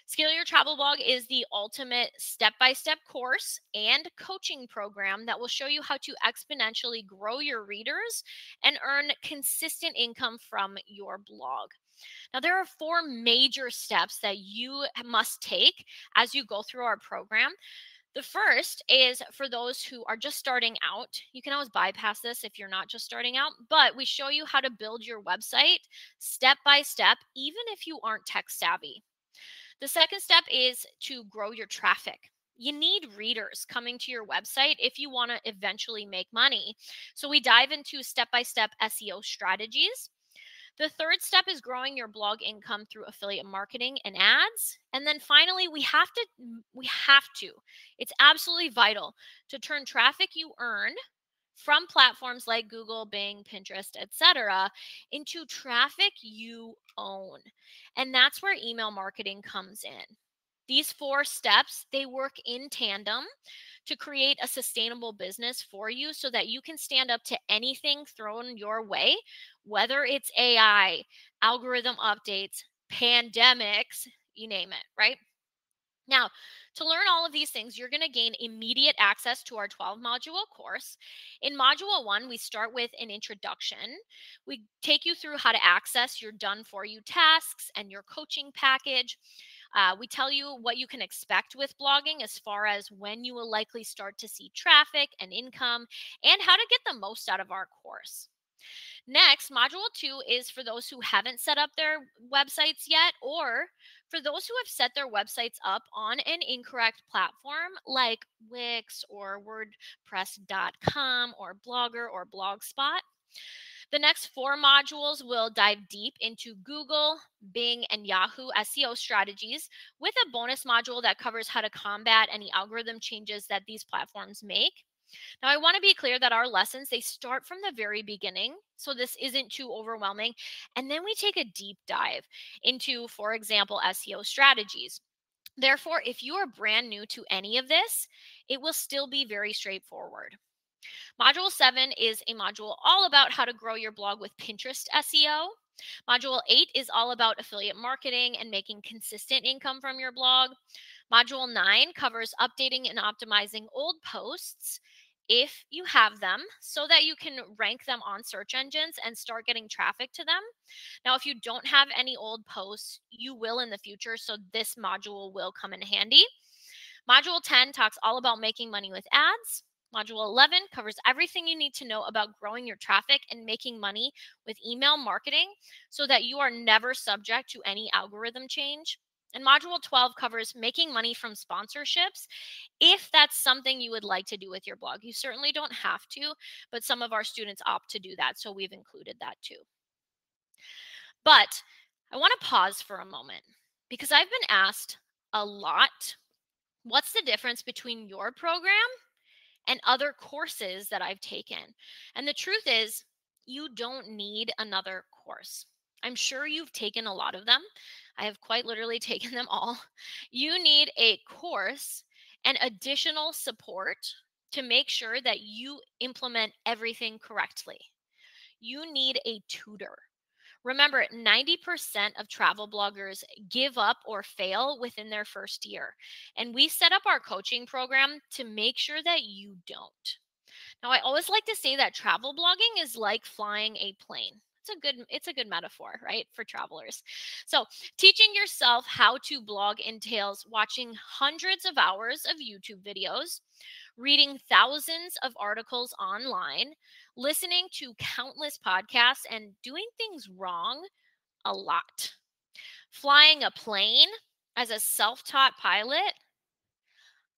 Scale Your Travel Blog is the ultimate step-by-step course and coaching program that will show you how to exponentially grow your readers and earn consistent income from your blog. Now, there are 4 major steps that you must take as you go through our program. The first is for those who are just starting out. You can always bypass this if you're not just starting out, but we show you how to build your website step by step, even if you aren't tech savvy. The second step is to grow your traffic. You need readers coming to your website if you want to eventually make money. So we dive into step by step SEO strategies. The third step is growing your blog income through affiliate marketing and ads. And then finally, we have to, it's absolutely vital to turn traffic you earn from platforms like Google, Bing, Pinterest, etc., into traffic you own. And that's where email marketing comes in. These 4 steps, they work in tandem to create a sustainable business for you so that you can stand up to anything thrown your way, whether it's AI, algorithm updates, pandemics, you name it, right? Now, to learn all of these things, you're going to gain immediate access to our 12 module course. In module 1, we start with an introduction. We take you through how to access your done for you tasks and your coaching package. We tell you what you can expect with blogging as far as when you will likely start to see traffic and income and how to get the most out of our course. Next, module 2 is for those who haven't set up their websites yet, or for those who have set their websites up on an incorrect platform like Wix or WordPress.com or Blogger or Blogspot. The next 4 modules will dive deep into Google, Bing, and Yahoo SEO strategies with a bonus module that covers how to combat any algorithm changes that these platforms make. Now, I want to be clear that our lessons, they start from the very beginning, so this isn't too overwhelming. And then we take a deep dive into, for example, SEO strategies. Therefore, if you are brand new to any of this, it will still be very straightforward. Module 7 is a module all about how to grow your blog with Pinterest SEO. Module 8 is all about affiliate marketing and making consistent income from your blog. Module 9 covers updating and optimizing old posts if you have them so that you can rank them on search engines and start getting traffic to them. Now, if you don't have any old posts, you will in the future, so this module will come in handy. Module 10 talks all about making money with ads. Module 11 covers everything you need to know about growing your traffic and making money with email marketing so that you are never subject to any algorithm change. And module 12 covers making money from sponsorships if that's something you would like to do with your blog. You certainly don't have to, but some of our students opt to do that, so we've included that too. But I want to pause for a moment because I've been asked a lot, what's the difference between your program and other courses that I've taken? And the truth is, you don't need another course. I'm sure you've taken a lot of them. I have quite literally taken them all. You need a course and additional support to make sure that you implement everything correctly. You need a tutor. Remember, 90% of travel bloggers give up or fail within their first year. And we set up our coaching program to make sure that you don't. Now, I always like to say that travel blogging is like flying a plane. It's a good metaphor, right, for travelers. So, teaching yourself how to blog entails watching hundreds of hours of YouTube videos, reading thousands of articles online, listening to countless podcasts, and doing things wrong a lot. Flying a plane as a self taught pilot,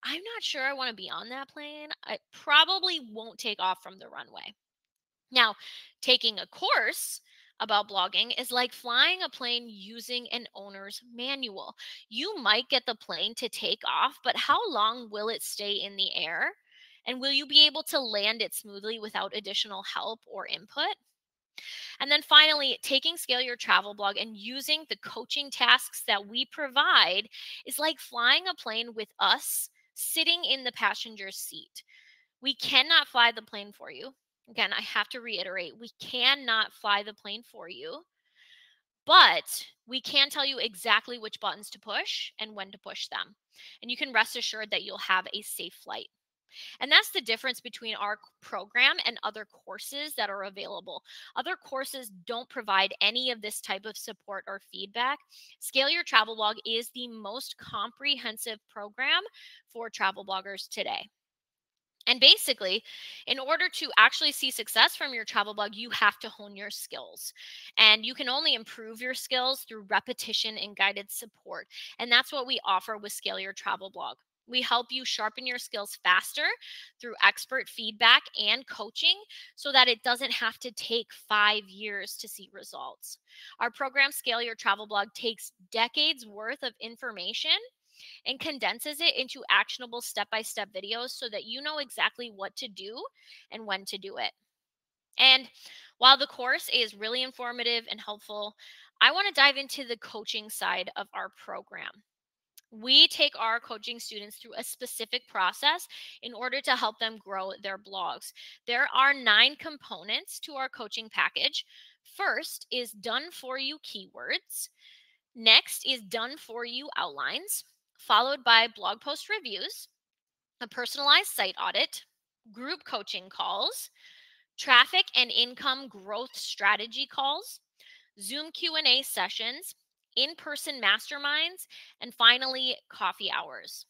I'm not sure I want to be on that plane. I probably won't take off from the runway. Now, taking a course about blogging is like flying a plane using an owner's manual. You might get the plane to take off, but how long will it stay in the air? And will you be able to land it smoothly without additional help or input? And then finally, taking Scale Your Travel Blog and using the coaching tasks that we provide is like flying a plane with us sitting in the passenger seat. We cannot fly the plane for you. Again, I have to reiterate, we cannot fly the plane for you, but we can tell you exactly which buttons to push and when to push them. And you can rest assured that you'll have a safe flight. And that's the difference between our program and other courses that are available. Other courses don't provide any of this type of support or feedback. Scale Your Travel Blog is the most comprehensive program for travel bloggers today. And basically, in order to actually see success from your travel blog, you have to hone your skills. And you can only improve your skills through repetition and guided support. And that's what we offer with Scale Your Travel Blog. We help you sharpen your skills faster through expert feedback and coaching so that it doesn't have to take 5 years to see results. Our program, Scale Your Travel Blog, takes decades worth of information and condenses it into actionable step-by-step videos so that you know exactly what to do and when to do it. And while the course is really informative and helpful, I want to dive into the coaching side of our program. We take our coaching students through a specific process in order to help them grow their blogs. There are 9 components to our coaching package. First is done for you keywords. Next is done for you outlines, followed by blog post reviews, a personalized site audit, group coaching calls, traffic and income growth strategy calls, Zoom Q&A sessions, in-person masterminds, and finally coffee hours.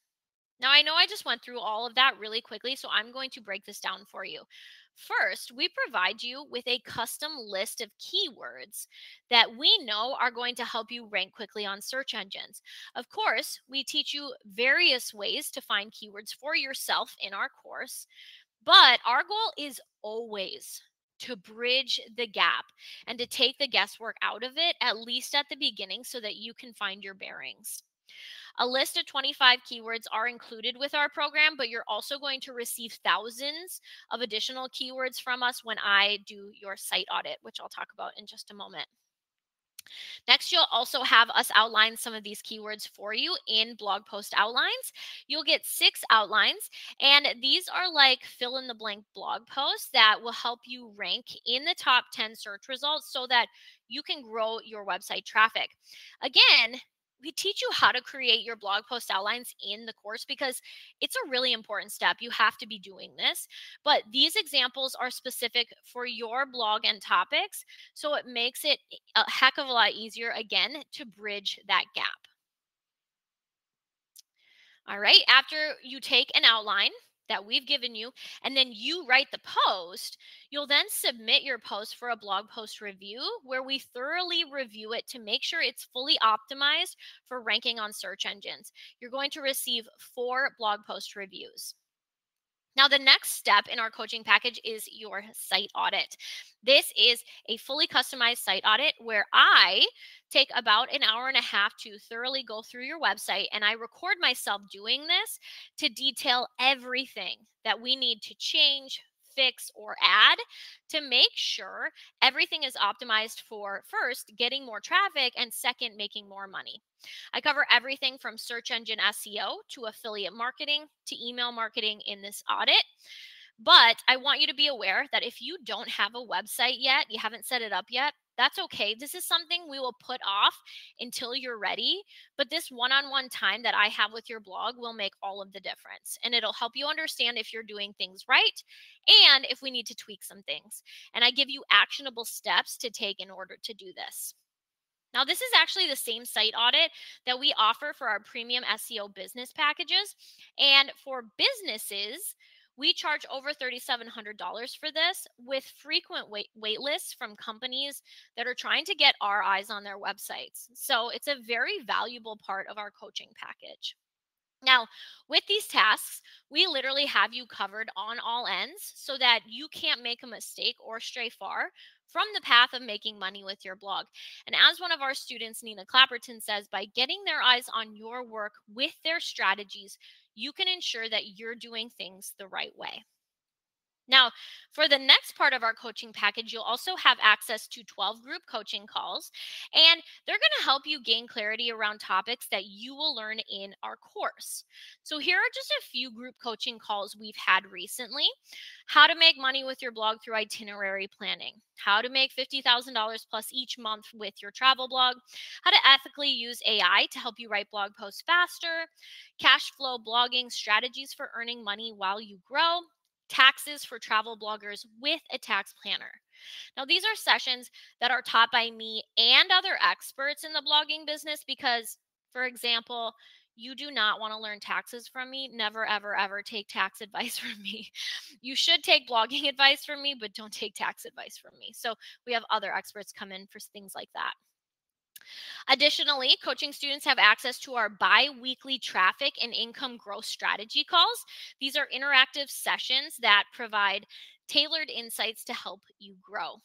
Now, I know I just went through all of that really quickly, so I'm going to break this down for you. First, we provide you with a custom list of keywords that we know are going to help you rank quickly on search engines. Of course, we teach you various ways to find keywords for yourself in our course, but our goal is always to bridge the gap and to take the guesswork out of it, at least at the beginning, so that you can find your bearings. A list of 25 keywords are included with our program, but you're also going to receive thousands of additional keywords from us when I do your site audit, which I'll talk about in just a moment. Next, you'll also have us outline some of these keywords for you in blog post outlines. You'll get 6 outlines, and these are like fill in the blank blog posts that will help you rank in the top 10 search results so that you can grow your website traffic. Again, we teach you how to create your blog post outlines in the course because it's a really important step. You have to be doing this. But these examples are specific for your blog and topics, so it makes it a heck of a lot easier, again, to bridge that gap. All right, after you take an outline that we've given you, and then you write the post, you'll then submit your post for a blog post review where we thoroughly review it to make sure it's fully optimized for ranking on search engines. You're going to receive 4 blog post reviews. Now, the next step in our coaching package is your site audit. This is a fully customized site audit where I take about an hour and a half to thoroughly go through your website, and I record myself doing this to detail everything that we need to change, fix, or add to make sure everything is optimized for, first, getting more traffic, and second, making more money. I cover everything from search engine SEO to affiliate marketing to email marketing in this audit. But I want you to be aware that if you don't have a website yet, you haven't set it up yet, that's okay. This is something we will put off until you're ready. But this one-on-one time that I have with your blog will make all of the difference. And it'll help you understand if you're doing things right and if we need to tweak some things. And I give you actionable steps to take in order to do this. Now, this is actually the same site audit that we offer for our premium SEO business packages. And for businesses, we charge over $3,700 for this with frequent wait lists from companies that are trying to get our eyes on their websites. So it's a very valuable part of our coaching package. Now, with these tasks, we literally have you covered on all ends so that you can't make a mistake or stray far from the path of making money with your blog. And as one of our students, Nina Clapperton, says, by getting their eyes on your work with their strategies, you can ensure that you're doing things the right way. Now, for the next part of our coaching package, you'll also have access to 12 group coaching calls, and they're going to help you gain clarity around topics that you will learn in our course. So, here are just a few group coaching calls we've had recently: how to make money with your blog through itinerary planning, how to make $50,000 plus each month with your travel blog, how to ethically use AI to help you write blog posts faster, cash flow blogging strategies for earning money while you grow, taxes for travel bloggers with a tax planner. Now, these are sessions that are taught by me and other experts in the blogging business because, for example, you do not want to learn taxes from me. Never, ever, ever take tax advice from me. You should take blogging advice from me, but don't take tax advice from me. So, we have other experts come in for things like that. Additionally, coaching students have access to our bi-weekly traffic and income growth strategy calls. These are interactive sessions that provide tailored insights to help you grow.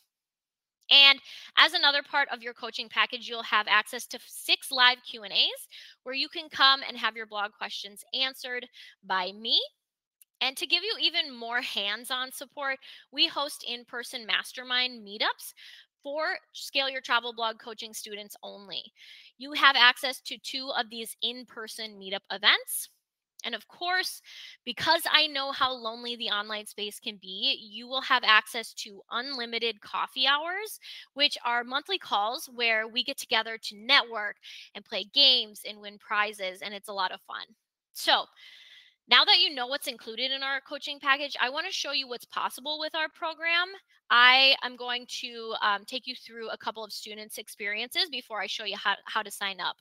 And as another part of your coaching package, you'll have access to 6 live Q&As where you can come and have your blog questions answered by me. And to give you even more hands-on support, we host in-person mastermind meetups for Scale Your Travel Blog coaching students only. You have access to 2 of these in-person meetup events. And of course, because I know how lonely the online space can be, you will have access to unlimited coffee hours, which are monthly calls where we get together to network and play games and win prizes, and it's a lot of fun. So, now that you know what's included in our coaching package, I want to show you what's possible with our program. I am going to take you through a couple of students' experiences before I show you how to sign up.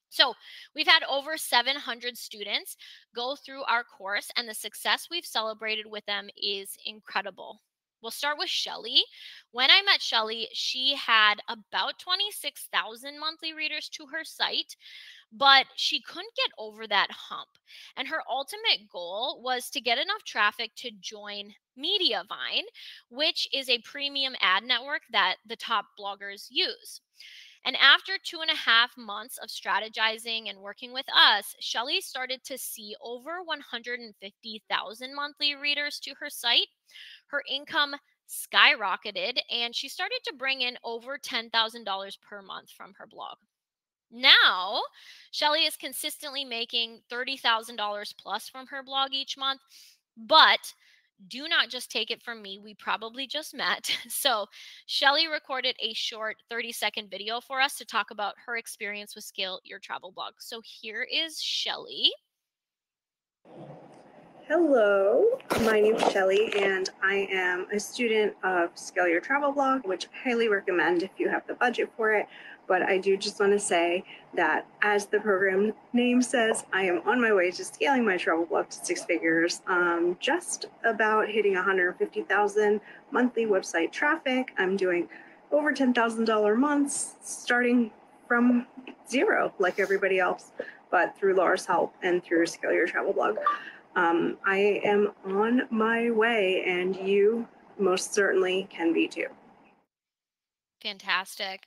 So we've had over 700 students go through our course, and the success we've celebrated with them is incredible. We'll start with Shelly. When I met Shelly, she had about 26,000 monthly readers to her site, but she couldn't get over that hump. And her ultimate goal was to get enough traffic to join Mediavine, which is a premium ad network that the top bloggers use. And after 2.5 months of strategizing and working with us, Shelly started to see over 150,000 monthly readers to her site. Her income skyrocketed, and she started to bring in over $10,000 per month from her blog. Now, Shelly is consistently making $30,000 plus from her blog each month, but do not just take it from me. We probably just met. So, Shelly recorded a short 30-second video for us to talk about her experience with Scale Your Travel Blog. So, here is Shelly. Hello, my name is Shelly, and I am a student of Scale Your Travel Blog, which I highly recommend if you have the budget for it. But I do just want to say that, as the program name says, I am on my way to scaling my travel blog to 6 figures. Just about hitting 150,000 monthly website traffic. I'm doing over $10,000 months, starting from zero, like everybody else, but through Laura's help and through Scale Your Travel Blog. I am on my way, and you most certainly can be too. Fantastic.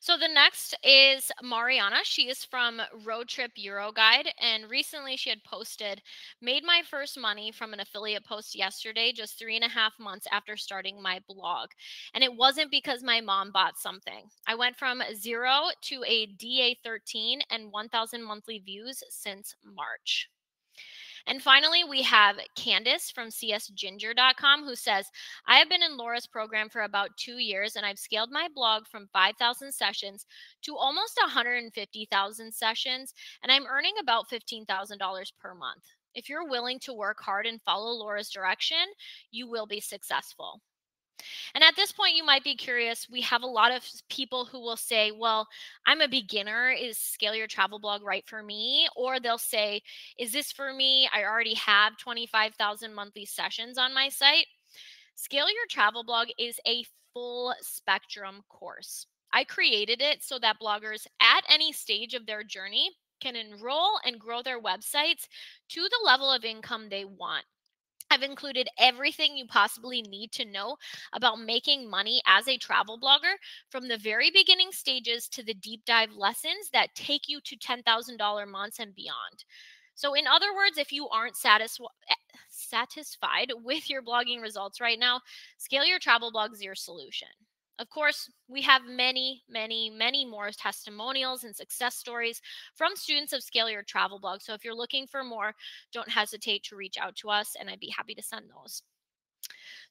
So the next is Mariana. She is from Road Trip Euroguide, and recently she had posted, made my first money from an affiliate post yesterday, just 3.5 months after starting my blog. And it wasn't because my mom bought something. I went from 0 to a DA13 and 1,000 monthly views since March. And finally, we have Candace from csginger.com who says, I have been in Laura's program for about 2 years, and I've scaled my blog from 5,000 sessions to almost 150,000 sessions, and I'm earning about $15,000 per month. If you're willing to work hard and follow Laura's direction, you will be successful. And at this point, you might be curious. We have a lot of people who will say, well, I'm a beginner. Is Scale Your Travel Blog right for me? Or they'll say, is this for me? I already have 25,000 monthly sessions on my site. Scale Your Travel Blog is a full spectrum course. I created it so that bloggers at any stage of their journey can enroll and grow their websites to the level of income they want. I've included everything you possibly need to know about making money as a travel blogger, from the very beginning stages to the deep dive lessons that take you to $10,000 months and beyond. So in other words, if you aren't satisfied with your blogging results right now, Scale Your Travel Blog is your solution. Of course, we have many, many, many more testimonials and success stories from students of Scale Your Travel Blog. So if you're looking for more, don't hesitate to reach out to us, and I'd be happy to send those.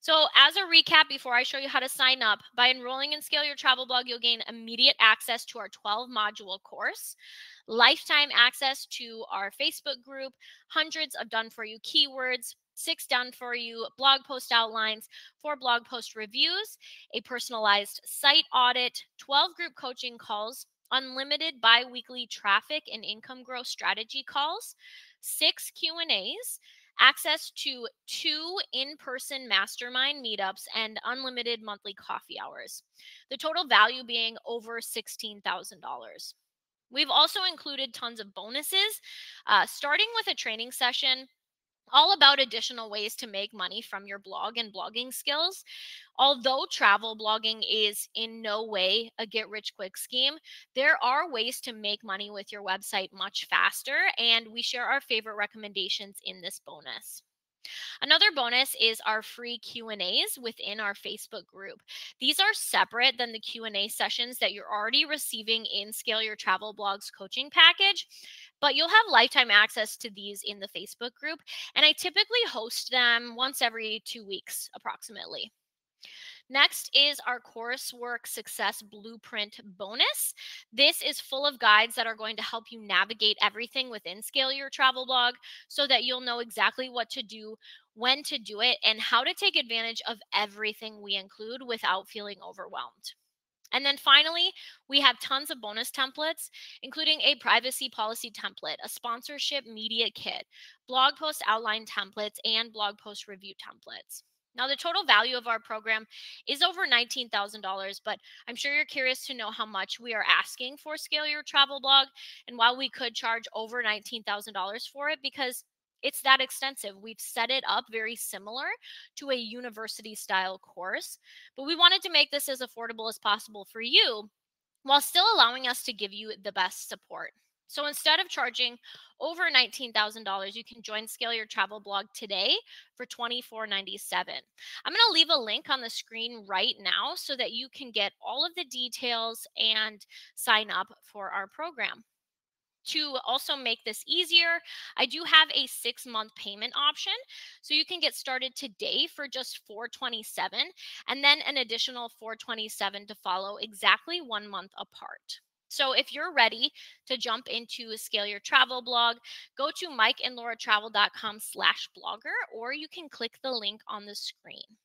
So as a recap, before I show you how to sign up, by enrolling in Scale Your Travel Blog, you'll gain immediate access to our 12-module course, lifetime access to our Facebook group, hundreds of done-for-you keywords, 6 done-for-you blog post outlines, 4 blog post reviews, a personalized site audit, 12 group coaching calls, unlimited bi-weekly traffic and income growth strategy calls, 6 Q&As, access to 2 in-person mastermind meetups, and unlimited monthly coffee hours. The total value being over $16,000. We've also included tons of bonuses, starting with a training session all about additional ways to make money from your blog and blogging skills. Although travel blogging is in no way a get rich quick scheme, there are ways to make money with your website much faster, and we share our favorite recommendations in this bonus. Another bonus is our free Q&As within our Facebook group. These are separate than the Q&A sessions that you're already receiving in Scale Your Travel Blog's coaching package, but you'll have lifetime access to these in the Facebook group, and I typically host them once every 2 weeks approximately. Next is our coursework success blueprint bonus. This is full of guides that are going to help you navigate everything within Scale Your Travel Blog so that you'll know exactly what to do, when to do it, and how to take advantage of everything we include without feeling overwhelmed. And then finally, we have tons of bonus templates, including a privacy policy template, a sponsorship media kit, blog post outline templates, and blog post review templates. Now, the total value of our program is over $19,000, but I'm sure you're curious to know how much we are asking for Scale Your Travel Blog. And while we could charge over $19,000 for it because it's that extensive, we've set it up very similar to a university style course, but we wanted to make this as affordable as possible for you while still allowing us to give you the best support. So instead of charging over $19,000, you can join Scale Your Travel Blog today for $24.97. I'm going to leave a link on the screen right now so that you can get all of the details and sign up for our program. To also make this easier, I do have a 6-month payment option. So you can get started today for just $427 and then an additional $427 to follow, exactly 1 month apart. So if you're ready to jump into Scale Your Travel Blog, go to mikeandlauratravel.com/blogger, or you can click the link on the screen.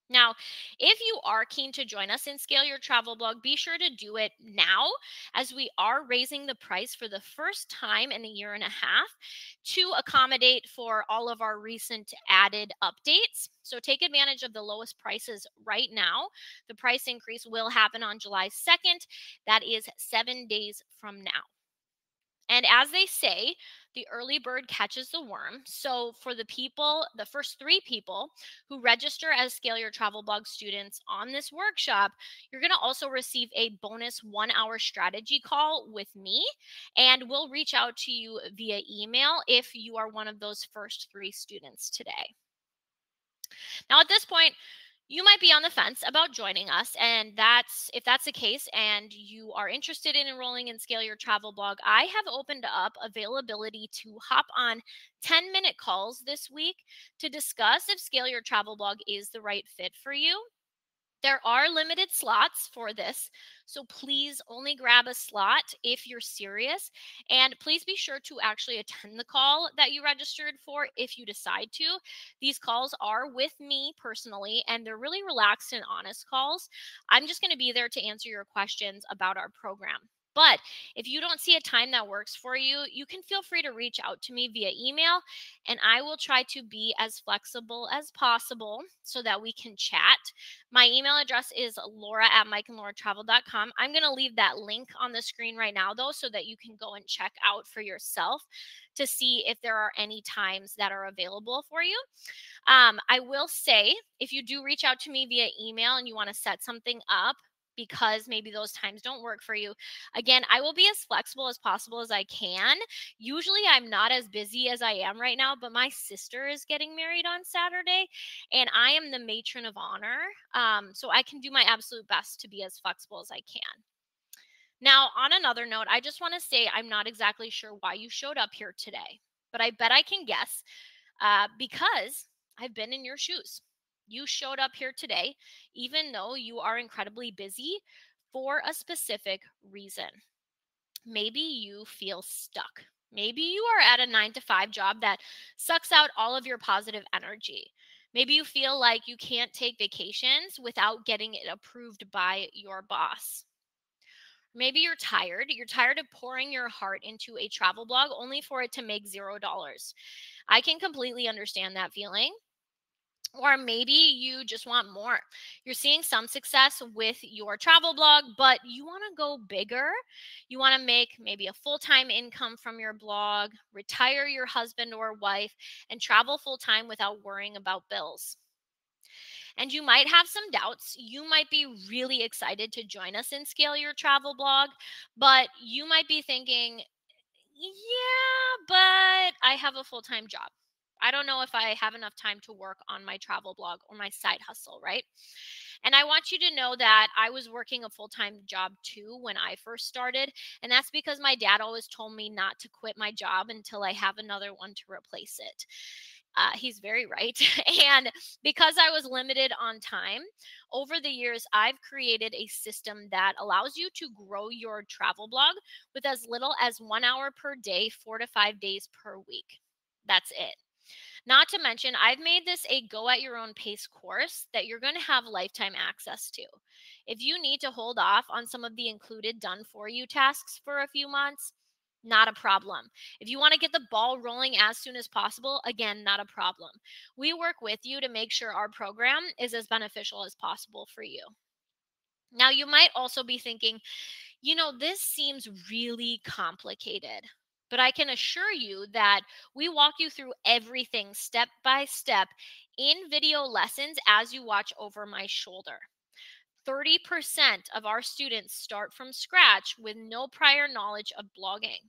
Now, if you are keen to join us in Scale Your Travel Blog, be sure to do it now, as we are raising the price for the first time in a year and a half to accommodate for all of our recent added updates. So take advantage of the lowest prices right now. The price increase will happen on July 2nd. That is 7 days from now. And as they say, the early bird catches the worm. So for the first 3 people who register as Scale Your Travel Blog students on this workshop, you're going to also receive a bonus 1-hour strategy call with me, and we'll reach out to you via email if you are one of those first 3 students today. Now, at this point, you might be on the fence about joining us, and if that's the case and you are interested in enrolling in Scale Your Travel Blog, I have opened up availability to hop on 10-minute calls this week to discuss if Scale Your Travel Blog is the right fit for you. There are limited slots for this, so please only grab a slot if you're serious. And please be sure to actually attend the call that you registered for if you decide to. These calls are with me personally, and they're really relaxed and honest calls. I'm just going to be there to answer your questions about our program. But if you don't see a time that works for you, you can feel free to reach out to me via email, and I will try to be as flexible as possible so that we can chat. My email address is laura@mikeandlauratravel.com. I'm going to leave that link on the screen right now, though, so that you can go and check out for yourself to see if there are any times that are available for you. I will say, if you do reach out to me via email and you want to set something up, because maybe those times don't work for you. Again, I will be as flexible as possible as I can. Usually I'm not as busy as I am right now, but my sister is getting married on Saturday and I am the matron of honor. So I can do my absolute best to be as flexible as I can. Now, on another note, I just want to say I'm not exactly sure why you showed up here today, but I bet I can guess because I've been in your shoes. You showed up here today, even though you are incredibly busy for a specific reason. Maybe you feel stuck. Maybe you are at a 9 to 5 job that sucks out all of your positive energy. Maybe you feel like you can't take vacations without getting it approved by your boss. Maybe you're tired. You're tired of pouring your heart into a travel blog only for it to make $0. I can completely understand that feeling. Or maybe you just want more. You're seeing some success with your travel blog, but you want to go bigger. You want to make maybe a full time income from your blog, retire your husband or wife, and travel full time without worrying about bills. And you might have some doubts. You might be really excited to join us in Scale Your Travel Blog, but you might be thinking, yeah, but I have a full time job. I don't know if I have enough time to work on my travel blog or my side hustle, right? And I want you to know that I was working a full time job too when I first started. And that's because my dad always told me not to quit my job until I have another one to replace it. He's very right. And because I was limited on time, over the years, I've created a system that allows you to grow your travel blog with as little as 1 hour per day, 4 to 5 days per week. That's it. Not to mention, I've made this a go at your own pace course that you're going to have lifetime access to. If you need to hold off on some of the included done for you tasks for a few months, not a problem. If you want to get the ball rolling as soon as possible, again, not a problem. We work with you to make sure our program is as beneficial as possible for you. Now, you might also be thinking, this seems really complicated. But I can assure you that we walk you through everything step by step in video lessons as you watch over my shoulder. 30% of our students start from scratch with no prior knowledge of blogging.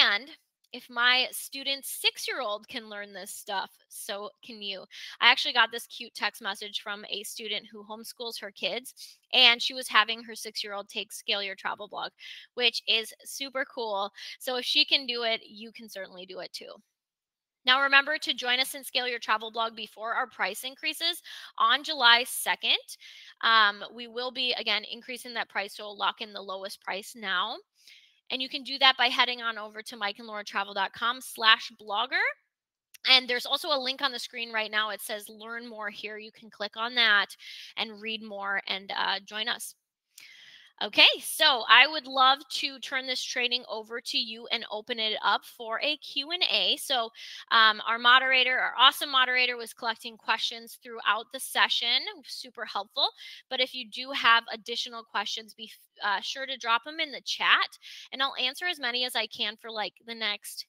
And if my student's 6-year-old can learn this stuff, so can you. I actually got this cute text message from a student who homeschools her kids, and she was having her 6-year-old take Scale Your Travel Blog, which is super cool. So if she can do it, you can certainly do it too. Now, remember to join us in Scale Your Travel Blog before our price increases on July 2nd. We will be, again, increasing that price, so lock in the lowest price now. And you can do that by heading on over to mikeandlauratravel.com/blogger. And there's also a link on the screen right now. It says learn more here. You can click on that and read more and join us. Okay, so I would love to turn this training over to you and open it up for a Q&A. So our awesome moderator was collecting questions throughout the session, super helpful. But if you do have additional questions, be sure to drop them in the chat and I'll answer as many as I can for like the next,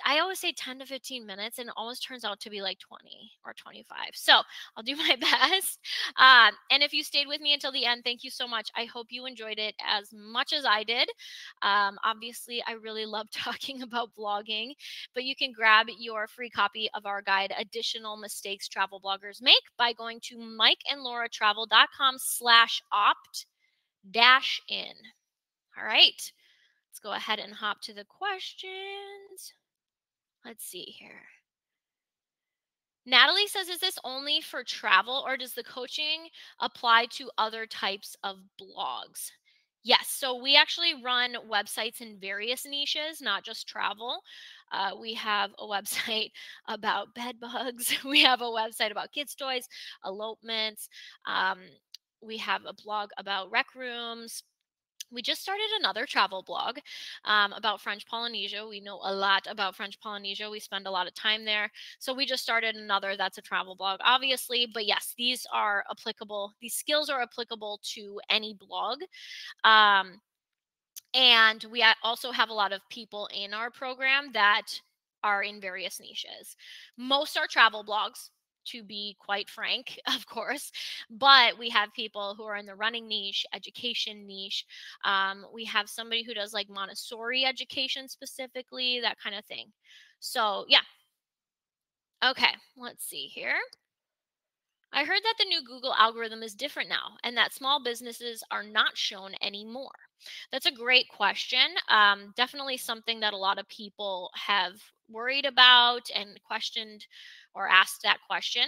I always say 10 to 15 minutes and it always turns out to be like 20 or 25. So I'll do my best. And if you stayed with me until the end, thank you so much. I hope you enjoyed it as much as I did. Obviously, I really love talking about blogging, but you can grab your free copy of our guide, Additional Mistakes Travel Bloggers Make, by going to mikeandlauratravel.com/opt-in. All right, let's go ahead and hop to the questions. Let's see here. Natalie says, is this only for travel or does the coaching apply to other types of blogs? Yes. So we actually run websites in various niches, not just travel. We have a website about bed bugs. We have a website about kids' toys, elopements. We have a blog about rec rooms. We just started another travel blog about French Polynesia. We know a lot about French Polynesia. We spend a lot of time there. So we just started another that's a travel blog, obviously. But yes, these are applicable. These skills are applicable to any blog. And we also have a lot of people in our program that are in various niches. Most are travel blogs. to be quite frank, of course. But we have people who are in the running niche, education niche. We have somebody who does like Montessori education specifically, that kind of thing. So, yeah. Okay, let's see here. I heard that the new Google algorithm is different now and that small businesses are not shown anymore. That's a great question. Definitely something that a lot of people have worried about and questioned or asked that question.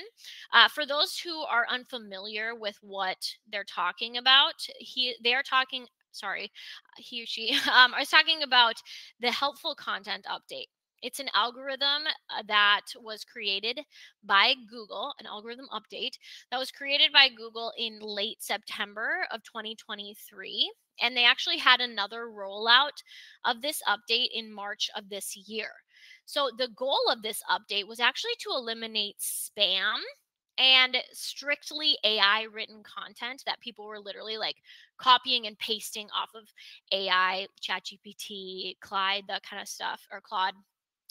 For those who are unfamiliar with what they're talking about, they are talking. Sorry, he or she is talking about the helpful content update. It's an algorithm that was created by Google, an algorithm update that was created by Google in late September of 2023. And they actually had another rollout of this update in March of this year. So the goal of this update was actually to eliminate spam and strictly AI written content that people were literally like copying and pasting off of AI, ChatGPT, Clyde, that kind of stuff, or Claude,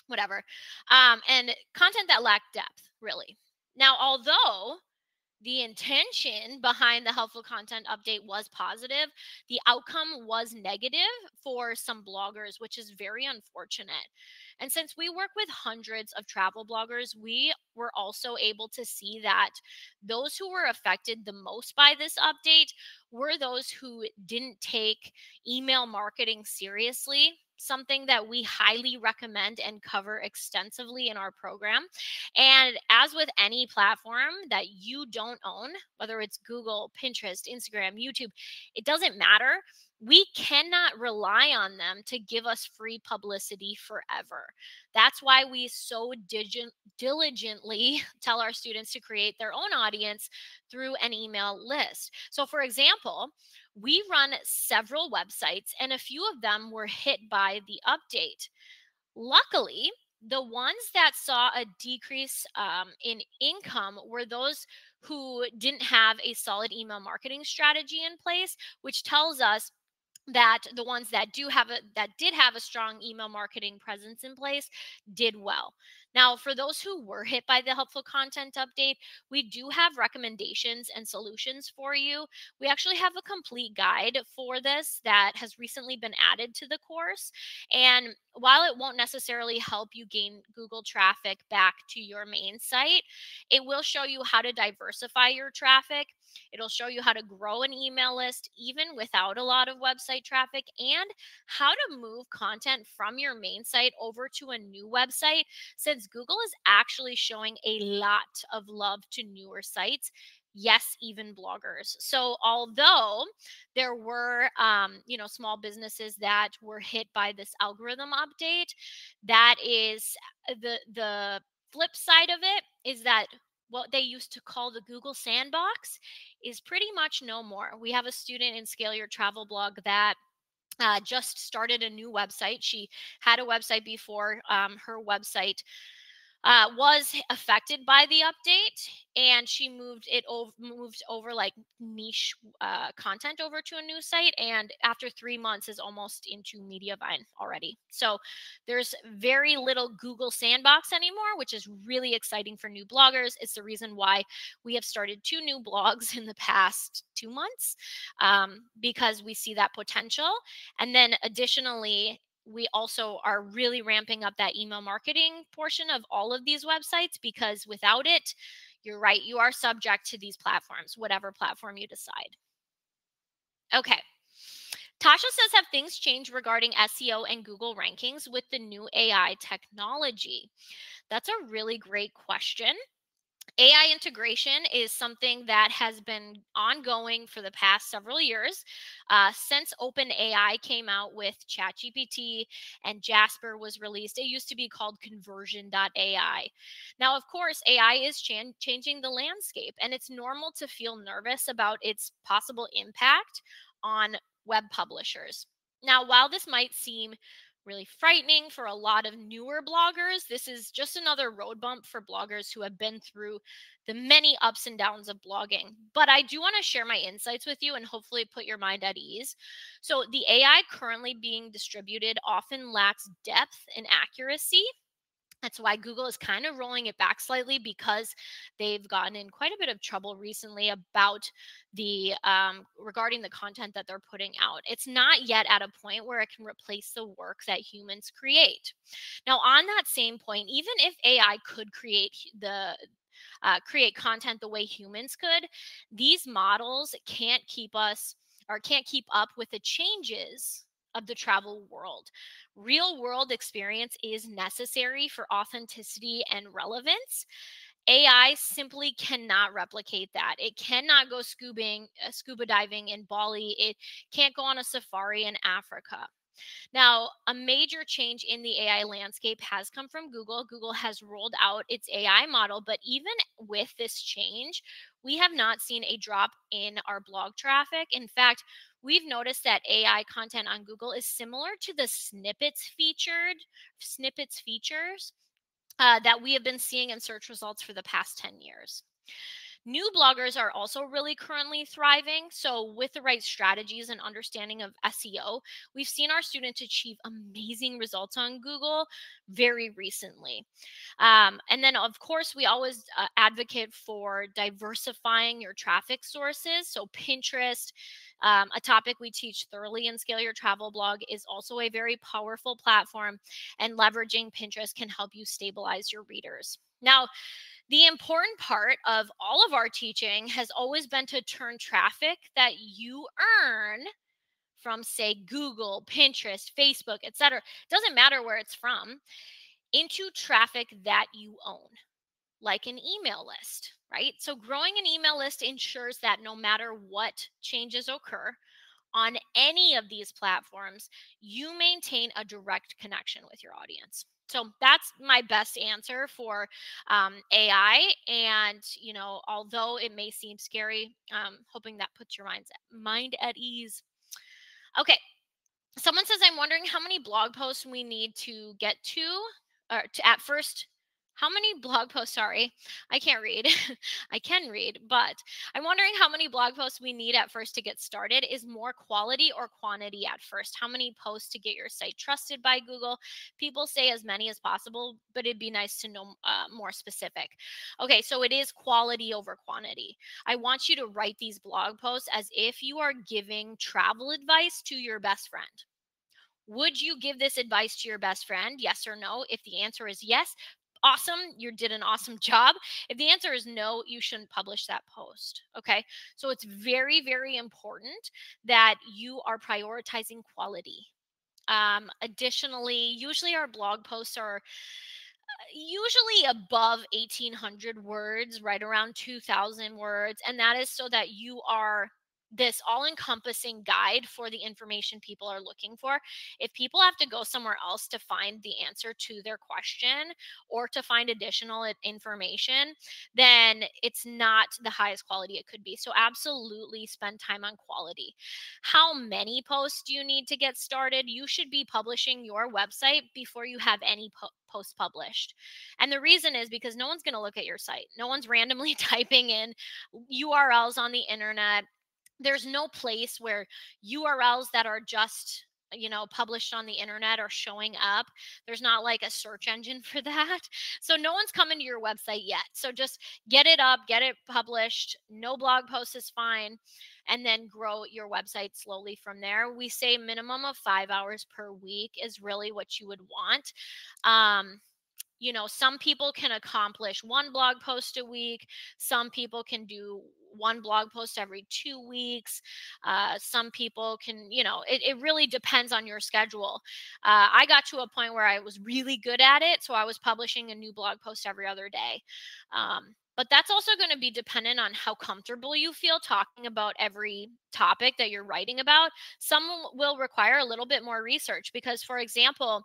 whatever, and content that lacked depth, really. Now, although the intention behind the helpful content update was positive, the outcome was negative for some bloggers, which is very unfortunate. And since we work with hundreds of travel bloggers, we were also able to see that those who were affected the most by this update were those who didn't take email marketing seriously, something that we highly recommend and cover extensively in our program. And as with any platform that you don't own, whether it's Google, Pinterest, Instagram, YouTube, it doesn't matter. We cannot rely on them to give us free publicity forever. That's why we so diligently tell our students to create their own audience through an email list. So, for example, we run several websites, and a few of them were hit by the update. Luckily, the ones that saw a decrease in income were those who didn't have a solid email marketing strategy in place, which tells us that the ones that did have a strong email marketing presence in place did well. Now, for those who were hit by the helpful content update, we do have recommendations and solutions for you. We actually have a complete guide for this that has recently been added to the course. And while it won't necessarily help you gain Google traffic back to your main site, it will show you how to diversify your traffic. It'll show you how to grow an email list even without a lot of website traffic, and how to move content from your main site over to a new website, since Google is actually showing a lot of love to newer sites. Yes, even bloggers. So although there were small businesses that were hit by this algorithm update, that is the flip side of it is that what they used to call the Google sandbox is pretty much no more. We have a student in Scale Your Travel blog that just started a new website. She had a website before. Her website was affected by the update, and she moved over like niche content over to a new site, and after 3 months is almost into Mediavine already. So there's very little Google sandbox anymore, which is really exciting for new bloggers. It's the reason why we have started 2 new blogs in the past 2 months, because we see that potential. And then additionally, we also are really ramping up that email marketing portion of all of these websites, because without it, you're right, you are subject to these platforms, whatever platform you decide. Okay. Tasha says, have things changed regarding SEO and Google rankings with the new AI technology? That's a really great question. AI integration is something that has been ongoing for the past several years. Since OpenAI came out with ChatGPT and Jasper was released, it used to be called Conversion.ai. Now, of course, AI is changing the landscape, and it's normal to feel nervous about its possible impact on web publishers. Now, while this might seem really frightening for a lot of newer bloggers, this is just another road bump for bloggers who have been through the many ups and downs of blogging. But I do want to share my insights with you and hopefully put your mind at ease. So the AI currently being distributed often lacks depth and accuracy. That's why Google is kind of rolling it back slightly, because they've gotten in quite a bit of trouble recently about the regarding the content that they're putting out. It's not yet at a point where it can replace the work that humans create. Now, on that same point, even if AI could create content the way humans could, these models can't keep us or can't keep up with the changes of the travel world. Real world experience is necessary for authenticity and relevance. AI simply cannot replicate that. It cannot go scuba diving in Bali. It can't go on a safari in Africa. Now, a major change in the AI landscape has come from Google. Google has rolled out its AI model, but even with this change, we have not seen a drop in our blog traffic. In fact, we've noticed that AI content on Google is similar to the snippets features that we have been seeing in search results for the past 10 years. New bloggers are also really currently thriving. So, with the right strategies and understanding of SEO, we've seen our students achieve amazing results on Google very recently. And then, of course, we always advocate for diversifying your traffic sources. So, Pinterest, a topic we teach thoroughly in Scale Your Travel blog, is also a very powerful platform, and leveraging Pinterest can help you stabilize your readers. Now, the important part of all of our teaching has always been to turn traffic that you earn from, say, Google, Pinterest, Facebook, etc. Doesn't matter where it's from, into traffic that you own, like an email list, right? So growing an email list ensures that no matter what changes occur on any of these platforms, you maintain a direct connection with your audience. So that's my best answer for AI. And, although it may seem scary, hoping that puts your mind at ease. Okay. Someone says, I'm wondering how many blog posts we need to get to, or to at first. How many blog posts? Sorry, I can't read. I can read, but I'm wondering how many blog posts we need at first to get started. Is more quality or quantity at first? How many posts to get your site trusted by Google? People say as many as possible, but it'd be nice to know more specific. Okay, so it is quality over quantity. I want you to write these blog posts as if you are giving travel advice to your best friend. Would you give this advice to your best friend? Yes or no? If the answer is yes, awesome, you did an awesome job. If the answer is no, you shouldn't publish that post. Okay. So it's very, very important that you are prioritizing quality. Additionally, usually our blog posts are usually above 1,800 words, right around 2,000 words. And that is so that you are this all encompassing guide for the information people are looking for. If people have to go somewhere else to find the answer to their question or to find additional information, then it's not the highest quality it could be. So, absolutely spend time on quality. How many posts do you need to get started? You should be publishing your website before you have any posts published. And the reason is because no one's going to look at your site. No one's randomly typing in URLs on the internet. There's no place where URLs that are just published on the internet are showing up. There's not like a search engine for that. So no one's coming to your website yet. So just get it up, get it published. No blog post is fine. And then grow your website slowly from there. We say minimum of 5 hours per week is really what you would want. Some people can accomplish one blog post a week. Some people can do one blog post every 2 weeks. Some people can, it really depends on your schedule. I got to a point where I was really good at it. So I was publishing a new blog post every other day. But that's also going to be dependent on how comfortable you feel talking about every topic that you're writing about. Some will require a little bit more research because, for example,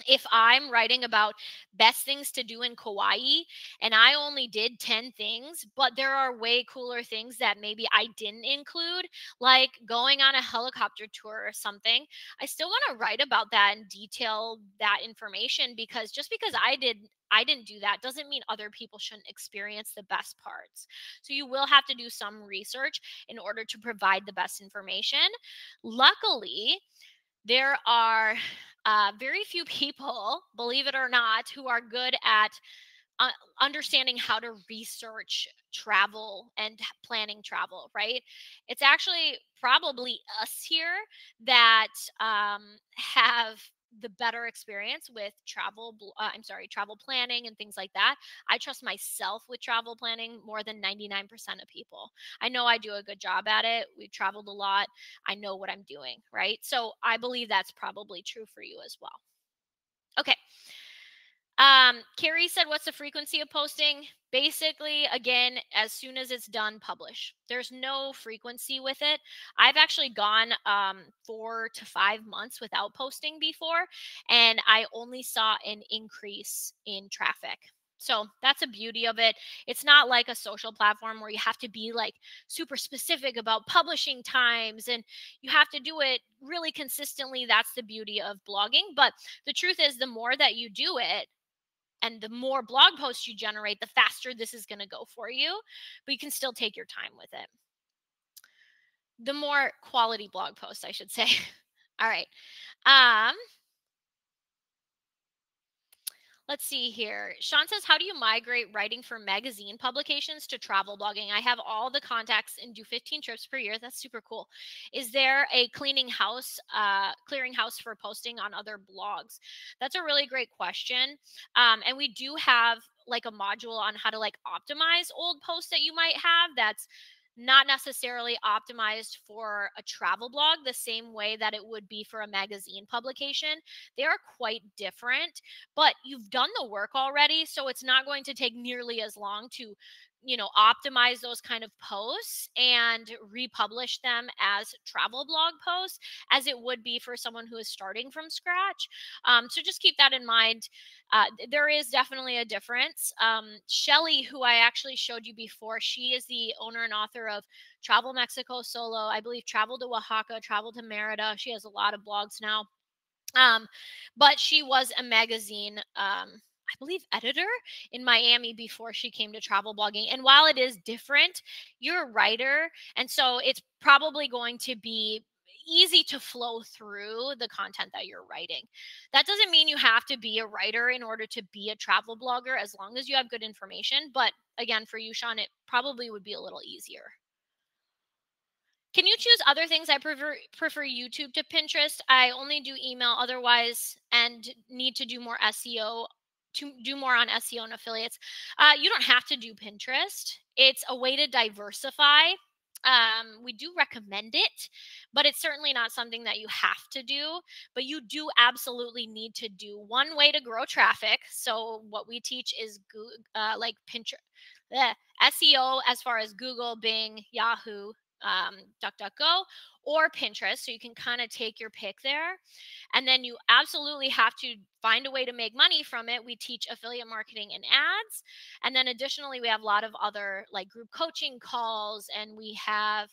if I'm writing about best things to do in Kauai and I only did 10 things, but there are way cooler things that maybe I didn't include, like going on a helicopter tour or something, I still want to write about that and detail that information, because just because I didn't do that doesn't mean other people shouldn't experience the best parts. So you will have to do some research in order to provide the best information. Luckily, There are very few people, believe it or not, who are good at uh, understanding how to research travel and planning travel, right? It's actually probably us here that have the better experience with travel planning and things like that. I trust myself with travel planning more than 99% of people. I know I do a good job at it. We've traveled a lot. I know what I'm doing, right? So I believe that's probably true for you as well. Okay. Carrie said, what's the frequency of posting? Basically, again, as soon as it's done, publish. There's no frequency with it. I've actually gone 4 to 5 months without posting before, and I only saw an increase in traffic. So that's a beauty of it. It's not like a social platform where you have to be like super specific about publishing times and you have to do it really consistently. That's the beauty of blogging. But the truth is, the more that you do it, and the more blog posts you generate, the faster this is going to go for you, but you can still take your time with it. The more quality blog posts, I should say. All right. Let's see here. Sean says, how do you migrate writing for magazine publications to travel blogging? I have all the contacts and do 15 trips per year. That's super cool. Is there a clearing house for posting on other blogs? That's a really great question. And we do have like a module on how to like optimize old posts that you might have that's not necessarily optimized for a travel blog the same way that it would be for a magazine publication. They are quite different, but you've done the work already, so it's not going to take nearly as long to optimize those kind of posts and republish them as travel blog posts as it would be for someone who is starting from scratch. So just keep that in mind. There is definitely a difference. Shelly, who I actually showed you before, she is the owner and author of Travel Mexico Solo, I believe Travel to Oaxaca, Travel to Merida. She has a lot of blogs now. But she was a magazine, I believe, editor in Miami before she came to travel blogging. And while it is different, you're a writer. And so it's probably going to be easy to flow through the content that you're writing. That doesn't mean you have to be a writer in order to be a travel blogger as long as you have good information. But again, for you, Sean, it probably would be a little easier. Can you choose other things? I prefer YouTube to Pinterest. I only do email otherwise and need to do more SEO to do more on SEO and affiliates. You don't have to do Pinterest. It's a way to diversify. We do recommend it, but it's certainly not something that you have to do. But you do absolutely need to do one way to grow traffic. So what we teach is like Pinterest, SEO as far as Google, Bing, Yahoo, DuckDuckGo, or Pinterest. So you can kind of take your pick there. And then you absolutely have to find a way to make money from it. We teach affiliate marketing and ads. And then additionally, we have a lot of other like group coaching calls, and we have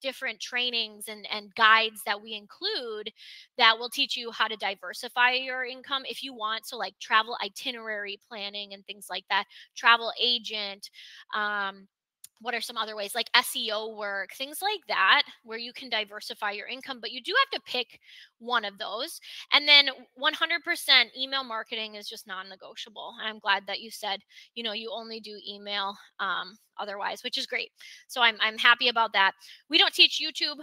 different trainings and guides that we include that will teach you how to diversify your income if you want. So like travel itinerary planning and things like that, travel agent, what are some other ways like SEO work, things like that, where you can diversify your income, but you do have to pick one of those. And then 100% email marketing is just non-negotiable. And I'm glad that you said, you only do email otherwise, which is great. So I'm happy about that. We don't teach YouTube.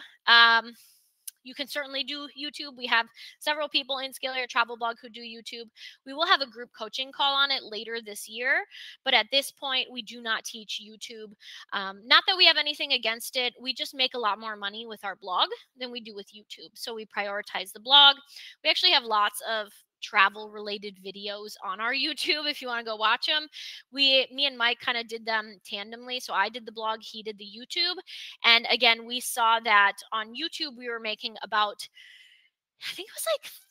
You can certainly do YouTube. We have several people in Scale Your Travel Blog who do YouTube. We will have a group coaching call on it later this year, but at this point, we do not teach YouTube. Not that we have anything against it. We just make a lot more money with our blog than we do with YouTube. So we prioritize the blog. We actually have lots of travel related videos on our YouTube if you want to go watch them. Me and Mike kind of did them tandemly. So I did the blog, he did the YouTube. And again, we saw that on YouTube we were making about, I think it was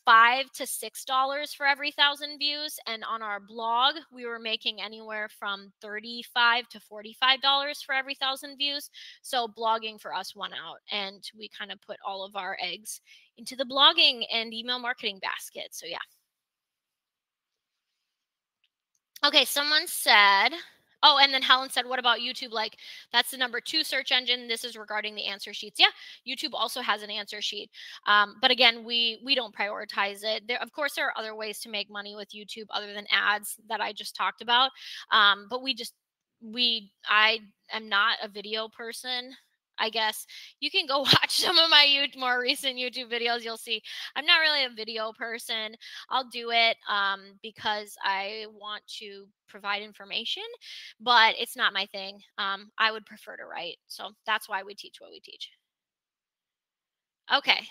like $5 to $6 for every 1,000 views. And on our blog, we were making anywhere from $35 to $45 for every 1,000 views. So blogging for us won out, and we kind of put all of our eggs into the blogging and email marketing basket. So yeah. Okay, someone said, Oh, and then Helen said, what about YouTube? Like, that's the #2 search engine. This is regarding the answer sheets. Yeah, YouTube also has an answer sheet. But again, we don't prioritize it. Of course, there are other ways to make money with YouTube other than ads that I just talked about. But I am not a video person. I guess you can go watch some of my more recent YouTube videos. You'll see I'm not really a video person. I'll do it because I want to provide information, but it's not my thing. I would prefer to write. So that's why we teach what we teach. Okay.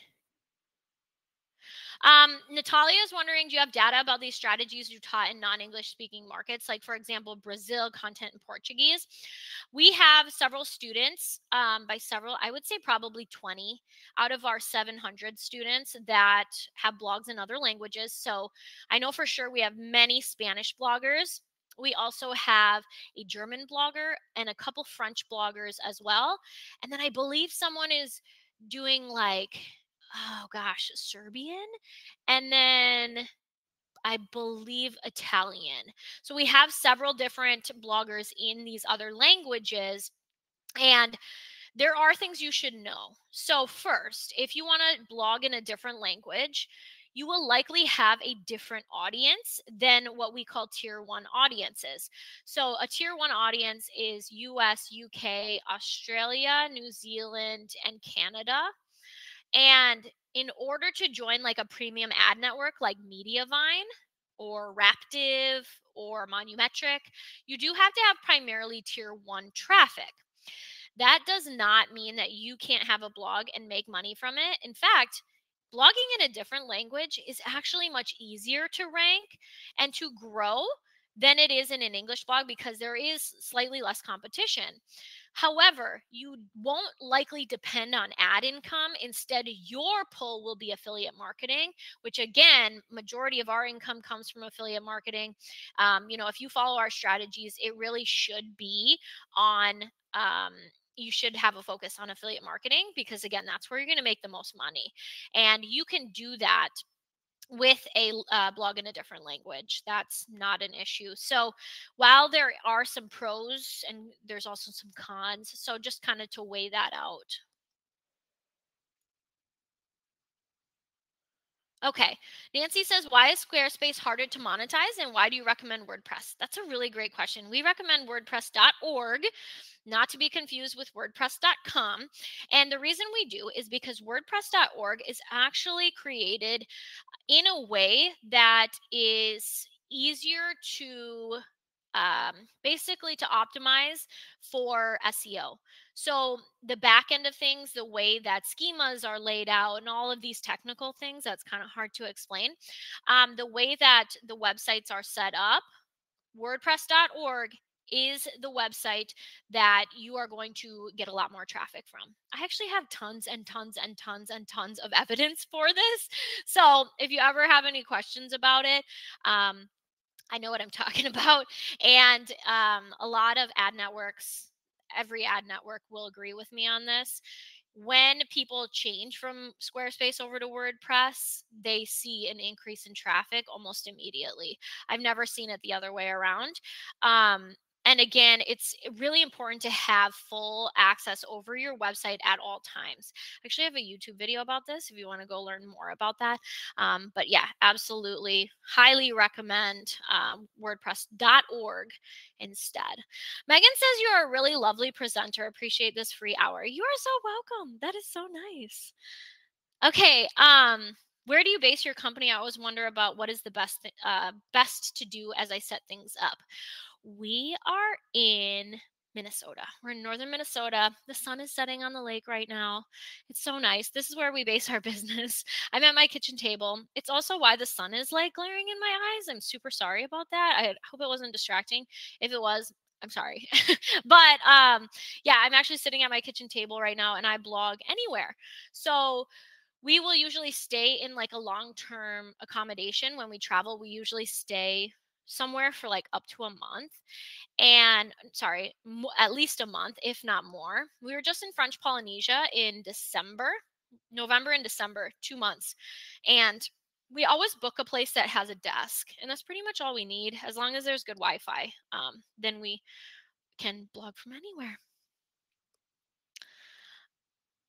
Natalia is wondering, do you have data about these strategies you taught in non-English speaking markets, like for example, Brazil, content in Portuguese? We have several students, by several, I would say probably 20 out of our 700 students that have blogs in other languages. So I know for sure we have many Spanish bloggers. We also have a German blogger and a couple French bloggers as well. And then I believe someone is doing like, oh gosh, Serbian, and then I believe Italian. So we have several different bloggers in these other languages, and there are things you should know. So first, if you want to blog in a different language, you will likely have a different audience than what we call tier 1 audiences. So a tier 1 audience is US, UK, Australia, New Zealand, and Canada. And in order to join like a premium ad network like Mediavine or Raptive or Monumetric, you do have to have primarily tier 1 traffic. That does not mean that you can't have a blog and make money from it. In fact, blogging in a different language is actually much easier to rank and to grow than it is in an English blog because there is slightly less competition. However, you won't likely depend on ad income. Instead, your pull will be affiliate marketing, which again, majority of our income comes from affiliate marketing. If you follow our strategies, it really should be on you should have a focus on affiliate marketing because again, that's where you're going to make the most money. And you can do that with a blog in a different language. That's not an issue. So while there are some pros and there's also some cons, so just kind of to weigh that out. Okay. Nancy says, why is Squarespace harder to monetize and why do you recommend WordPress? That's a really great question. We recommend WordPress.org, not to be confused with WordPress.com. And the reason we do is because WordPress.org is actually created in a way that is easier to basically to optimize for SEO. So the back end of things, the way that schemas are laid out and all of these technical things, that's kind of hard to explain. The way that the websites are set up, WordPress.org is the website that you are going to get a lot more traffic from. I actually have tons and tons and tons and tons of evidence for this. So if you ever have any questions about it, I know what I'm talking about. And a lot of ad networks, every ad network will agree with me on this. When people change from Squarespace over to WordPress, they see an increase in traffic almost immediately. I've never seen it the other way around. And again, it's really important to have full access over your website at all times. I actually have a YouTube video about this if you want to go learn more about that. But yeah, absolutely. Highly recommend WordPress.org instead. Megan says you're a really lovely presenter. Appreciate this free hour. You are so welcome. That is so nice. Okay. Where do you base your company? I always wonder about what is the best to do as I set things up. We are in Minnesota. We're in northern Minnesota. The sun is setting on the lake right now. It's so nice. This is where we base our business. I'm at my kitchen table. It's also why the sun is like glaring in my eyes. I'm super sorry about that. I hope it wasn't distracting. If it was, I'm sorry. But yeah, I'm actually sitting at my kitchen table right now and I blog anywhere. So we will usually stay in like a long-term accommodation when we travel. We usually stay somewhere for like up to a month and sorry, at least a month, if not more. We were just in French Polynesia in November and December, 2 months. And we always book a place that has a desk and that's pretty much all we need. As long as there's good Wi-Fi, then can blog from anywhere.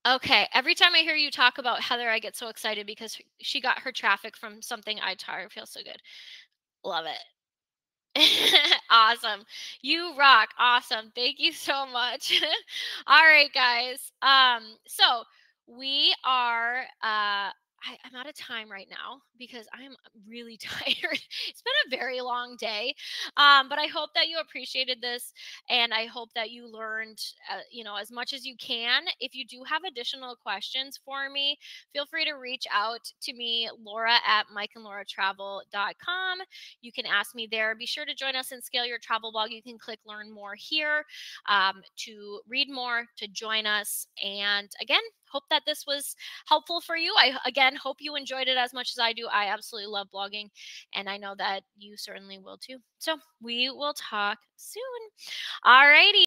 Okay, every time I hear you talk about Heather, I get so excited because she got her traffic from something I taught her. Feels so good. Love it. Awesome. You rock. Awesome. Thank you so much. All right, guys. So we are I'm out of time right now because I'm really tired. It's been a very long day. But I hope that you appreciated this and I hope that you learned as much as you can. If you do have additional questions for me, feel free to reach out to me, Laura at mikeandlauratravel.com. You can ask me there. Be sure to join us in Scale Your Travel Blog. You can click Learn More here to read more, to join us. And again, hope that this was helpful for you. I, again, hope you enjoyed it as much as I do. I absolutely love blogging, and I know that you certainly will too. So we will talk soon. All righty.